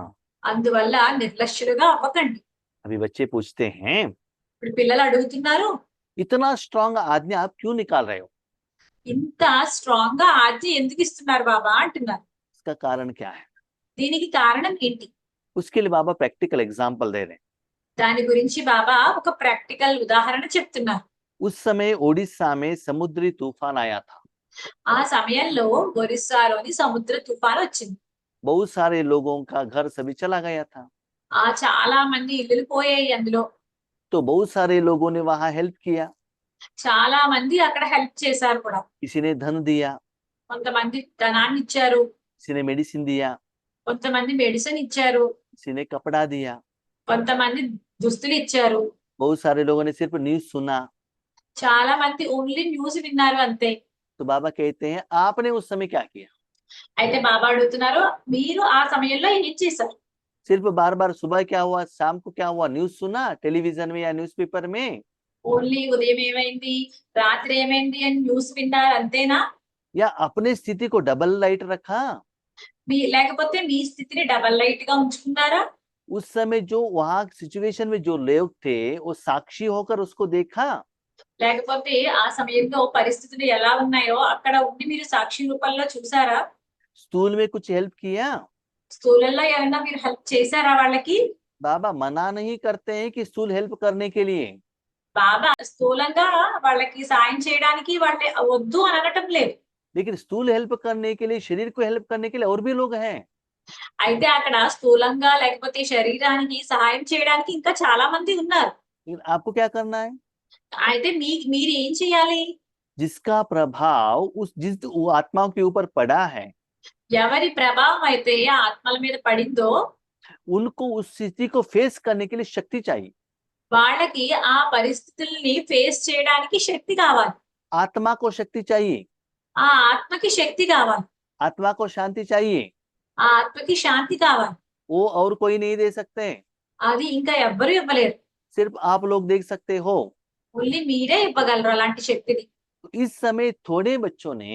అందువల్ల నిర్లక్ష్యులుగా అవ్వకండి. अभी बच्चे पूछते हैं, ఇప్పుడు పిల్లలు అడుగుతున్నారు, इतना स्ट्रांग आज्ञा आप क्यों निकाल रहे हो? ఇంత స్ట్రాంగ్ గా ఆజ్ఞ ఎందుకు ఇస్తున్నారు బాబా అంటున్నారు. इसका कारण क्या है? దీనికి కారణం ఏంటి? उसके लिए बाबा प्रैक्टिकल एग्जाम्पल दे रहे हैं। దాని గురించి బాబా ఒక ప్రాక్టికల్ ఉదాహరణ చెప్తున్నారు. उस समय ओडिशा में समुद्री तूफान आया था। ఆ సమయంలో ఒరిస్సాలోని సముద్ర తుఫాన్ వచ్చింది. बहुत सारे लोगों का घर सभी चला गया था। చాలా మంది ఇల్లులు పోయాయి అందులో. तो बहुत सारे लोगों ने वहां हेल्प किया। చాలా మంది అక్కడ హెల్ప్ చేశారు కూడా. किसी ने धन दिया, కొంతమంది ధనాన్ని ఇచ్చారు, किसी ने मेडिसिन दिया, కొంతమంది మెడిసిన్ ఇచ్చారు, किसी ने कपड़ा दिया। కొంతమంది దుస్తులు ఇచ్చారు. बहुत सारे लोगों ने सिर्फ न्यूज सुना। చాలా మంది ఓన్లీ న్యూస్ విన్నారు అంతే. तो बाबा कहते हैं आपने उस समय क्या किया? అయితే బాబా అడుగుతున్నారు, మీరు ఆ సమయంలో ఏం చేశారు? सिर्फ बार बार सुबह क्या हुआ, शाम को क्या हुआ, न्यूज सुना टेलीविजन में या न्यूज़पेपर में? ఓన్లీ ఉదయం ఏమైంది, రాత్రి ఏమైంది అని న్యూస్ విన్నారు అంతేనా? या अपने स्थिति को डबल लाइट रखा? లేకపోతే మీ స్థితిని డబల్ లైట్ గా ఉంచుకున్నారా? उस समय जो वहां सिचुएशन में जो लोग थे वो साक्षी होकर उसको देखा? లేకపోతే ఆ సమయంలో పరిస్థితులు ఎలా ఉన్నాయో అక్కడ ఉండి మీరు సాక్షి రూపంలో చూసారా? स्कूल में कुछ हेल्प किया? స్కూళ్ళల్లో ఏమైనా మీరు హెల్ప్ చేశారా వాళ్ళకి? बाबा मना नहीं करते हैं कि स्कूल हेल्प करने के लिए, బాబా స్థూలంగా వాళ్ళకి సాయం చేయడానికి వాళ్ళే వద్దు అని అనటం లేదు. लेकिन स्कूल हेल्प करने के लिए, शरीर को हेल्प करने के लिए और भी लोग हैं। అయితే అక్కడ స్థూలంగా లేకపోతే శరీరానికి సహాయం చేయడానికి ఇంకా చాలా మంది ఉన్నారు. लेकिन आपको क्या करना है? అయితే మీరు ఏం చేయాలి? जिसका प्रभाव जिस वो आत्माओं के ऊपर पड़ा है, ఎవరి ప్రభావం అయితే ఆ ఆత్మల మీద పడిందో उनको उस स्थिति को फेस करने के लिए शक्ति चाहिए। వాళ్ళకి ఆ పరిస్థితుల్ని ఫేస్ చేయడానికి శక్తి కావాలి. आत्मा को शक्ति चाहिए, ఆ ఆత్మకి శక్తి కావాలి, आत्मा को शांति चाहिए। ఆ ఆత్మకి శాంతి కావాలి. वो और कोई नहीं दे सकते, అది ఇంకా ఎవ్వరు ఇవ్వలేరు. सिर्फ आप लोग देख सकते हो। ఓన్లీ మీరే ఇవ్వగలరు అలాంటి శక్తిని. इस समय थोड़े बच्चों ने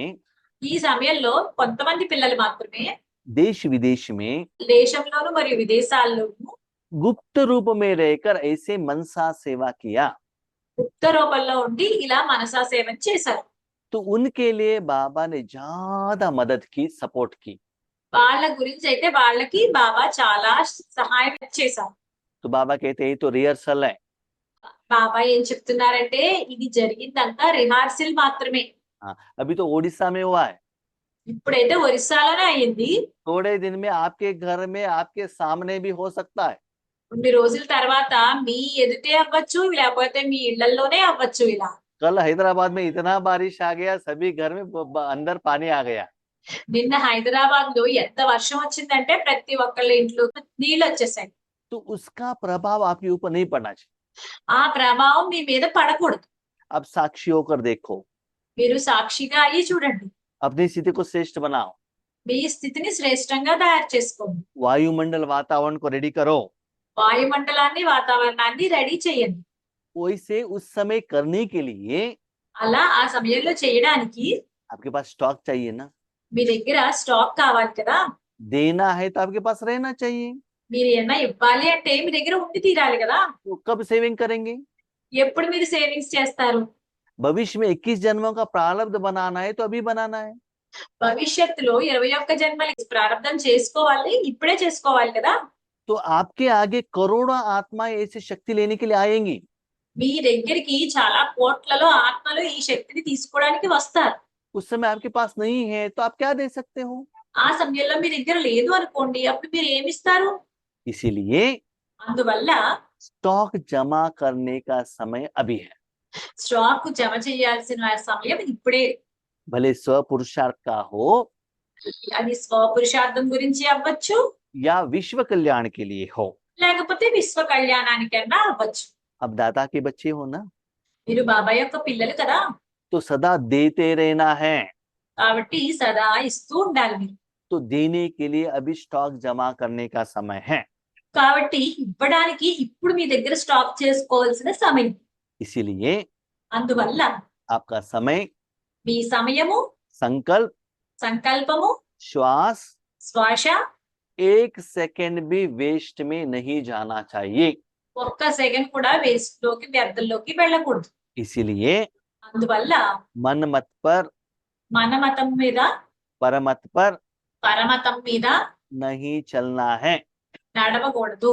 ఈ సమయంలో కొంతమంది పిల్లలు మాత్రమే देश विदेश में దేశంలోను మరియు విదేశాల్లోనూ गुप्त रूप में रहकर ऐसे मनसा सेवा किया। గుప్త రూపంలో ఉండి ఇలా మనసా సేవను చేశారు. तो उनके लिए बाबा ने ज्यादा मदद की, सपोर्ट की। వాళ్ళ గురించి అయితే వాళ్ళకి బాబా చాలా సహాయం చేశారు. तो बाबा कहते हैं ये तो रिहर्सल है। బాబా ఏం చెప్తున్నారంటే ఇది జరిగిందంతా రిహార్సల్ మాత్రమే. हाँ, अभी तो ओडिशा में हुआ है, ఇప్పుడైతే ఒరిస్సాలోనే అయ్యింది. थोड़े दिन में आपके घर में, आपके सामने भी हो सकता है। కొన్ని రోజుల తర్వాత మీ ఎదుటే అవ్వచ్చు, లేకపోతే మీ ఇళ్లలోనే అవ్వచ్చు ఇలా. कल हैदराबाद में इतना बारिश आ गया, सभी घर में अंदर पानी आ गया। నిన్న హైదరాబాద్ లో ఎంత వర్షం వచ్చిందంటే ప్రతి ఒక్కళ్ళ ఇంట్లో నీళ్ళు వచ్చేసాయి. तो उसका प्रभाव आपके ऊपर नहीं पड़ना चाहिए। ఆ ప్రభావం మీ మీద పడకూడదు. अब साक्षी होकर देखो, మీరు సాక్షిగా అయ్యి చూడండి. अपनी स्थिति को श्रेष्ठ बनाओ, మీ స్థితిని శ్రేష్టంగా తయారు చేసుకోండి. वायुमंडल वातावरण को रेडी करो। వాయుమండలాన్ని వాతావరణాన్ని రెడీ చేయండి. वैसे उस समय करने के लिए అలా ఆ సమయంలో చేయడానికి आपके पास स्टॉक चाहिए ना। మీ దగ్గర స్టాక్ కావాలి కదా. देना है तो आपके पास रहना चाहिए। మీరు ఏమైనా ఇవ్వాలి అంటే మీ దగ్గర ఉండి తీరాలి కదా. तो कब सेविंग करेंगे? ఎప్పుడు మీరు సేవింగ్స్ చేస్తారు? भविष्य में 21 जन्मों का प्रारब्ध बनाना है तो अभी बनाना है। భవిష్యత్తులో 21 జన్మలకి ప్రారంభం చేసుకోవాలి, ఇప్పుడే చేసుకోవాలి కదా. तो आपके आगे करोड़ों आत्माएं ऐसी शक्ति लेने के लिए आएंगी। మీ దగ్గరికి చాలా కోట్లలో ఆత్మలు ఈ శక్తిని తీసుకోవడానికి వస్తారు. उस समय आपके पास नहीं है तो आप क्या दे सकते हो? ఆ సమయంలో మీ దగ్గర లేదు అనుకోండి, అప్పుడు మీరు ఏమిస్తారు? इसीलिए అందువల్ల स्टॉक जमा करने का समय अभी है। స్టాక్ జమ చేయాల్సిన సమయం ఇప్పుడే. भले स्व पुरुषार्थ का हो అది స్వపురుషార్థం గురించి అవ్వచ్చు, या विश्व कल्याण के लिए हो। లేకపోతే విశ్వ కళ్యాణానికైనా అవ్వచ్చు. अब दादा के बच्चे हो ना, మీరు బాబాయ్ యొక్క పిల్లలు కదా, तो सदा देते रहना है। కాబట్టి సదా ఇస్తూ ఉండాలి మీరు. तो देने के लिए अभी स्टॉक जमा करने का समय है। కాబట్టి ఇవ్వడానికి ఇప్పుడు మీ దగ్గర స్టాక్ చేసుకోవాల్సిన సమయం. इसीलिए అందువల్ల आपका समय, మీ సమయము, संकल्प, సంకల్పము, श्वास శ్వాస 1 सेकंड भी वेस्ट में नहीं जाना चाहिए। ఒక్క సెకండ్ కూడా వేస్ట్ లోకి, వ్యర్థంలోకి వెళ్ళకూడదు. इसीलिए అందువల్ల मन मत पर, మన మతం మీద, परमत पर పరమతం మీద नहीं चलना है। నడవకూడదు.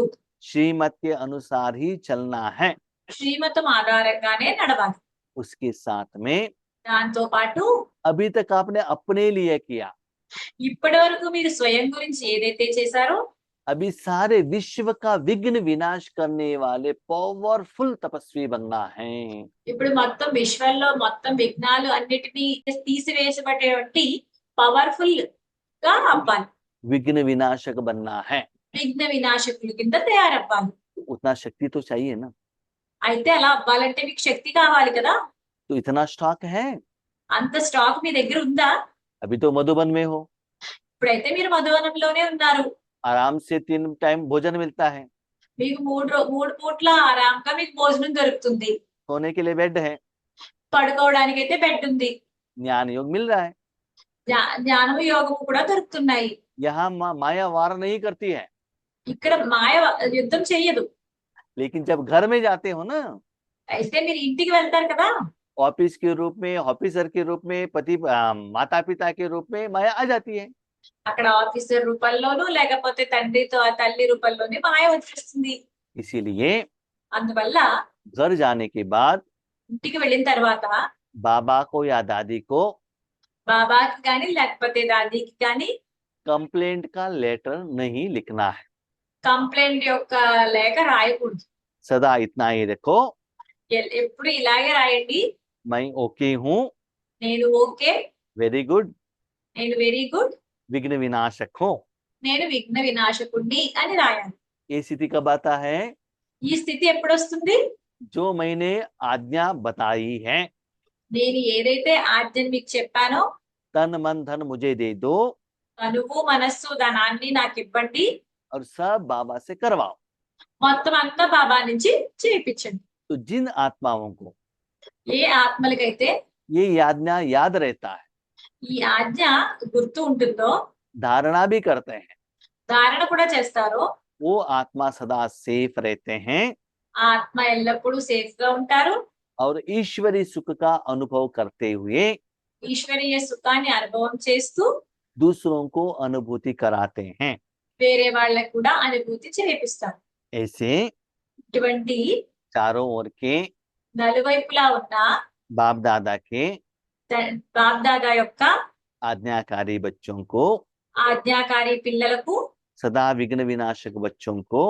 श्रीमत के अनुसार ही चलना है। శ్రీమతం ఆధారంగానే నడవాలి. उसके साथ में దాంతో పాటు अभी तक आपने अपने लिए किया, ఇప్పటి వరకు మీరు స్వయం గురించి ఏదైతే చేశారో, अभी सारे विश्व का विघ्न विनाश करने वाले पावरफुल तपस्वी बनना है। ఇప్పుడు మొత్తం విశ్వంలో మొత్తం విఘ్నాలు అన్నిటినీ తీసివేసబడేటువంటి పవర్ఫుల్ గా అవ్వాలి. विघ्न विनाशक बनना है। విఘ్న వినాశకుల కింద తయారవ్వాలి. उतना शक्ति तो चाहिए ना। అయితే అలా అవ్వాలంటే మీకు శక్తి కావాలి కదా. तो इतना स्टॉक है? అంత స్టాక్ మీ దగ్గర ఉందా? अभी तो मधुबन में हो, ఇప్పుడైతే మీరు మధువనంలోనే ఉన్నారు. आराम से 3 टाइम भोजन मिलता है, మీకు మూడు పూట్ల ఆరాంగా మీకు భోజనం దొరుకుతుంది. सोने के लिए बेड है, పడుకోవడానికి అయితే బెడ్ ఉంది. ज्ञान योग मिल रहा है। జ్ఞానము యోగము కూడా దొరుకుతున్నాయి. यहाँ माया वार नहीं करती है। ఇక్కడ మాయ యుద్ధం చెయ్యదు. लेकिन जब घर में जाते हो ना, అయితే మీరు ఇంటికి వెళ్తారు కదా, ऑफिस के रूप में, ऑफिसर के रूप में, पति माता पिता के रूप में माया आ जाती है। అక్కడ ఆఫీసర్ రూపంలోనూ లేకపోతే తల్లి రూపంలోనే మాయ వచ్చేస్తుంది. इसीलिए అందువల్ల घर जाने के बाद ఇంటికి వెళ్ళిన తర్వాత बाबा को या दादी को బాబాకి కానీ లేకపోతే దాదీకి కానీ कंप्लेंट का लेटर नहीं लिखना है। కంప్లైంట్ యొక్క లేఖ రాయకూడదు. सदा इतना ही रखो, ఎప్పుడు ఇలాగే రాయండి. मैं ओके हूँ, నేను ఓకే, वेरी गुड, నేను వెరీ గుడ్, विघ्न विनाशक हूँ। నేను విఘ్న వినాశకుడిని అని రాయాలి. ये स्थिति कब आता है? ఈ స్థితి ఎప్పుడు వస్తుంది? जो मैंने आज्ञा बताई है, నేను ఏదైతే ఆజ్ఞను మీకు చెప్పానో, तन मन धन मुझे दे दो తనువు మనస్సు ధనాన్ని నాకు ఇవ్వండి, और सब बाबा से करवाओ। మొత్తం అంతా బాబా నుంచి చేయించండి. तो जिन आत्माओं को ఏ ఆత్మలకైతే ये आज्ञा याद रहता है, ఈ ఆజ్ఞ గుర్తు ఉంటుందో, धारणा भी करते हैं, ధారణ కూడా చేస్తారో, वो आत्मा सदा सेफ रहते हैं ఆ ఆత్మ ఎల్లప్పుడూ సేఫ్ గా ఉంటారు. और ईश्वरी सुख का अनुभव करते हुए ఈశ్వరీయ సుఖాన్ని అనుభవం చేస్తూ दूसरों को अनुभूति कराते हैं। వేరే వాళ్ళకు కూడా అనుభూతి చేపిస్తారు. ऐसे ఇటువంటి चारों ओर के నలువైపులా ఉన్న बाप दादा के బాబ్దాదా యొక్క आज्ञाकारी बच्चों को, ఆజ్ఞాకారి పిల్లలకు, सदा विघ्न विनाशक बच्चों को,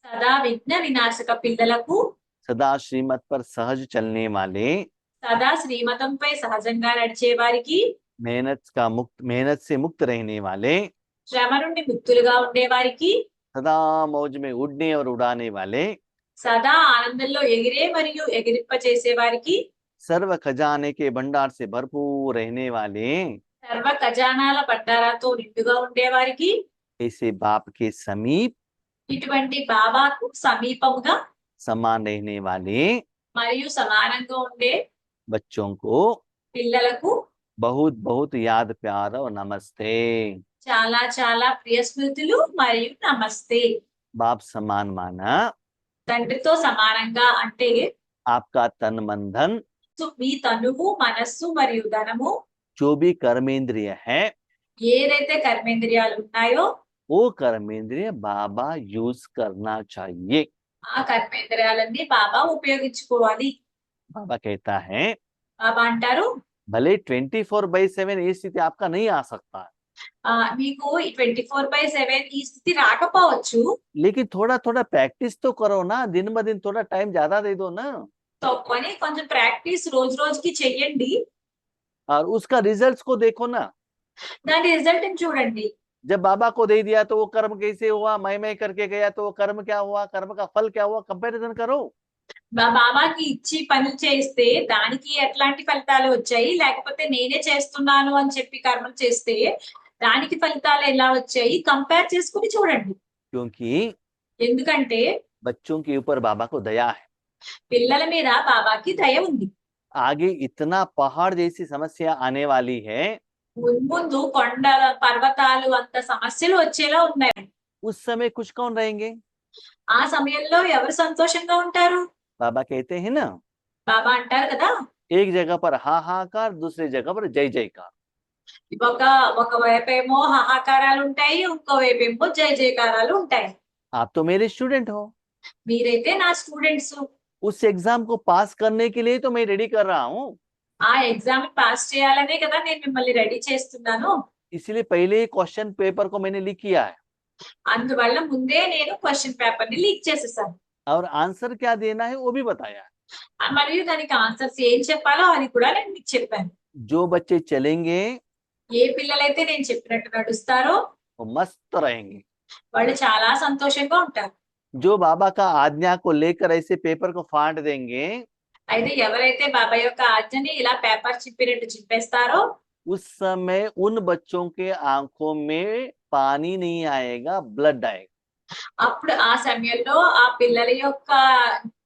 సదా విఘ్న వినాశక పిల్లలకు, सदा श्रीमत पर सहज चलने वाले, సదా శ్రీమతంపై సహజంగా నడిచే వారికి, मेहनत से मुक्त रहने वाले, శ్రమ నుండి ముక్తులుగా ఉండే వారికి, सदा मौज में उड़ने और उड़ाने वाले, సదా ఆనందంలో ఎగిరే మరియు ఎగిరింప చేసే వారికి, सर्व खजाने के भंडार से भरपूर रहने वाले, సర్వ ఖజానాల బండారాతో నిండుగా ఉండే వారికి, ऐसे बाप के समीप ఇటువంటి బాబాకు సమీపముగా समान रहने वाले మరియు సమానంగా ఉండే बच्चों को పిల్లలకు बहुत बहुत याद प्यार और नमस्ते। చాలా చాలా ప్రియ స్మృతులు మరియు నమస్తే। बाप समान माना, తండ్రితో సమానంగా అంటే आपका तन मन धन మీ తనువు, మనస్సు మరియు ధనము, जो भी कर्मेंद्रिय है, ఏదైతే కర్మేంద్రియాలు ఉన్నాయో वो कर्मेंद्रिय बाबा यूज करना चाहिए। ఆ కర్మేంద్రియాలన్నీ బాబా ఉపయోగించుకోవాలి। बाबा कहता है బాబా అంటారు, भले 24/7 ये स्थिति आपका नहीं आ सकता, మీకు ఈ 24/7 ఈ స్థితి రాకపోవచ్చు, लेकिन थोड़ा थोड़ा प्रैक्टिस तो करो ना, दिन ब दिन थोड़ा टाइम ज्यादा दे दो ना, తక్కువని కొంచెం ప్రాక్టీస్ రోజు రోజుకి చెయ్యండి, और उसका रिजल्ट्स को देखो ना। దాని రిజల్ట్ చూడండి। जब बाबा को दे दिया तो वो कर्म कैसे हुआ, मैं करके गया तो वो कर्म क्या हुआ, कर्म का फल क्या हुआ, कंपैरिजन करो। బాబాకి ఇచ్చి పని చేస్తే దానికి ఎట్లాంటి ఫలితాలు వచ్చాయి, లేకపోతే నేనే చేస్తున్నాను అని చెప్పి కర్మలు చేస్తే దానికి ఫలితాలు ఎలా వచ్చాయి, కంపేర్ చేసుకుని చూడండి। क्योंकि ఎందుకంటే बच्चों के ऊपर बाबा को दया है। పిల్లల మీద బాబాకి దయ ఉంది। आगे इतना पहाड़ जैसी समस्या आने वाली है, ముందు కొండల పర్వతాలు అంత సమస్యలు వచ్చేలా ఉన్నాయి। उस समय खुश कौन रहेंगे? ఆ సమయంలో ఎవరు సంతోషంగా ఉంటారు? बाबा कहते हैं ना, బాబా అంటారు కదా, एक जगह पर हाहाकार, दूसरी जगह पर जय जयकार। ఒక వైపేమో హాహాకారాలు ఉంటాయి, ఇంకో వైపేమో జయ జయకారాలు ఉంటాయి। आप तो मेरे स्टूडेंट हो, మీరైతే నా స్టూడెంట్స్, उस एग्जाम को पास करने के लिए तो मैं रेडी कर रहा हूँ, ఆ ఎగ్జామ్ పాస్ చేయాలనే కదా నేను మిమ్మల్ని రెడీ చేస్తున్నాను। इसलिए पहले ही क्वेश्चन पेपर को मैंने लिख किया है, అందువల్ల ముందే నేను క్వశ్చన్ పేపర్ ని లీక్ చేసేసాను, और आंसर क्या देना है वो भी बताया है। మరియు దానికి ఆన్సర్స్ ఏం చెప్పాలో అది కూడా నేను మీకు చెప్పాను। जो बच्चे चलेंगे ఏ పిల్లలైతే నేను చెప్పినట్టు నడుస్తారో वो मस्त रहेंगे, వాళ్ళు చాలా సంతోషంగా ఉంటారు। जो बाबा का आज्ञा को लेकर ऐसे पेपर को फाड़ देंगे, అయితే ఎవరైతే బాబా యొక్క ఆజ్ఞని ఇలా పేపర్ చింపినట్టు చింపేస్తారో उस समय उन बच्चों के आंखों में पानी नहीं आएगा, ब्लड आएगा। అప్పుడు ఆ సమయంలో ఆ పిల్లల యొక్క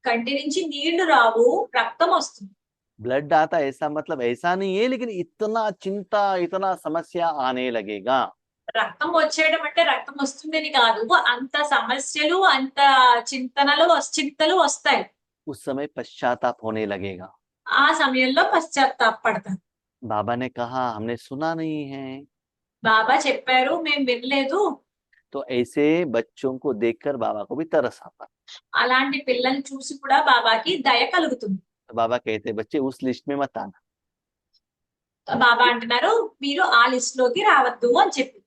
కంటి నుంచి నీళ్లు రావు, రక్తం వస్తుంది। ब्लड आता ऐसा मतलब ऐसा नहीं है, लेकिन इतना चिंता, इतना समस्या आने लगेगा। రక్తం వచ్చేయడం అంటే రక్తం వస్తుందని కాదు, అంత సమస్యలు, అంత చింతలు వస్తాయి। उस समय पश्चाताप होने लगेगा। ఆ సమయంలో పశ్చాత్తాపడతారు। बाबा ने कहा हमने सुना नहीं है, బాబా చెప్పారు మేము వినలేదు। तो ऐसे बच्चों को देखकर बाबा को भी तरस आता। అలాంటి పిల్లల్ని చూసి కూడా బాబాకి దయ కలుగుతుంది। तो बाबा कहते बच्चे उस लिस्ट में मत आना, బాబా అంటున్నారు మీరు ఆ లిస్ట్ లోకి రావద్దు అని చెప్పి।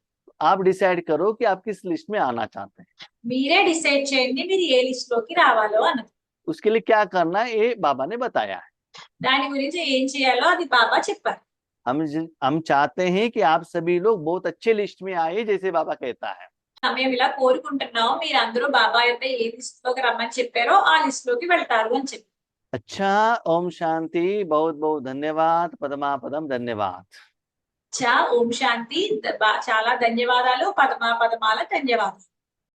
आप डिसाइड करो कि आप किस लिस्ट में आना चाहते हैं, మీరే డిసైడ్ చేయండి మీరు ఏ లిస్ట్ లోకి రావాలో అన్నది। उसके लिए क्या करना है ये बाबा ने बताया है। దాని గురించి ఏం చేయాలో అది బాబా చెప్పారు। हम चाहते हैं कि आप सभी लोग बहुत अच्छे लिस्ट में आए, जैसे बाबा कहता है। మేము ఇలా కోరుకుంటున్నాం మీరందరూ బాబా అయితే ఏ లిస్ట్ లోకి రమ్మని చెప్పారో ఆ లిస్ట్ లోకి వెళ్తారు అని చెప్పి। अच्छा, ओम शांति, बहुत बहुत धन्यवाद, पदमा पदम धन्यवाद। ఓం శాంతి, చాలా ధన్యవాదాలు, పదమాల ధన్యవాదాలు।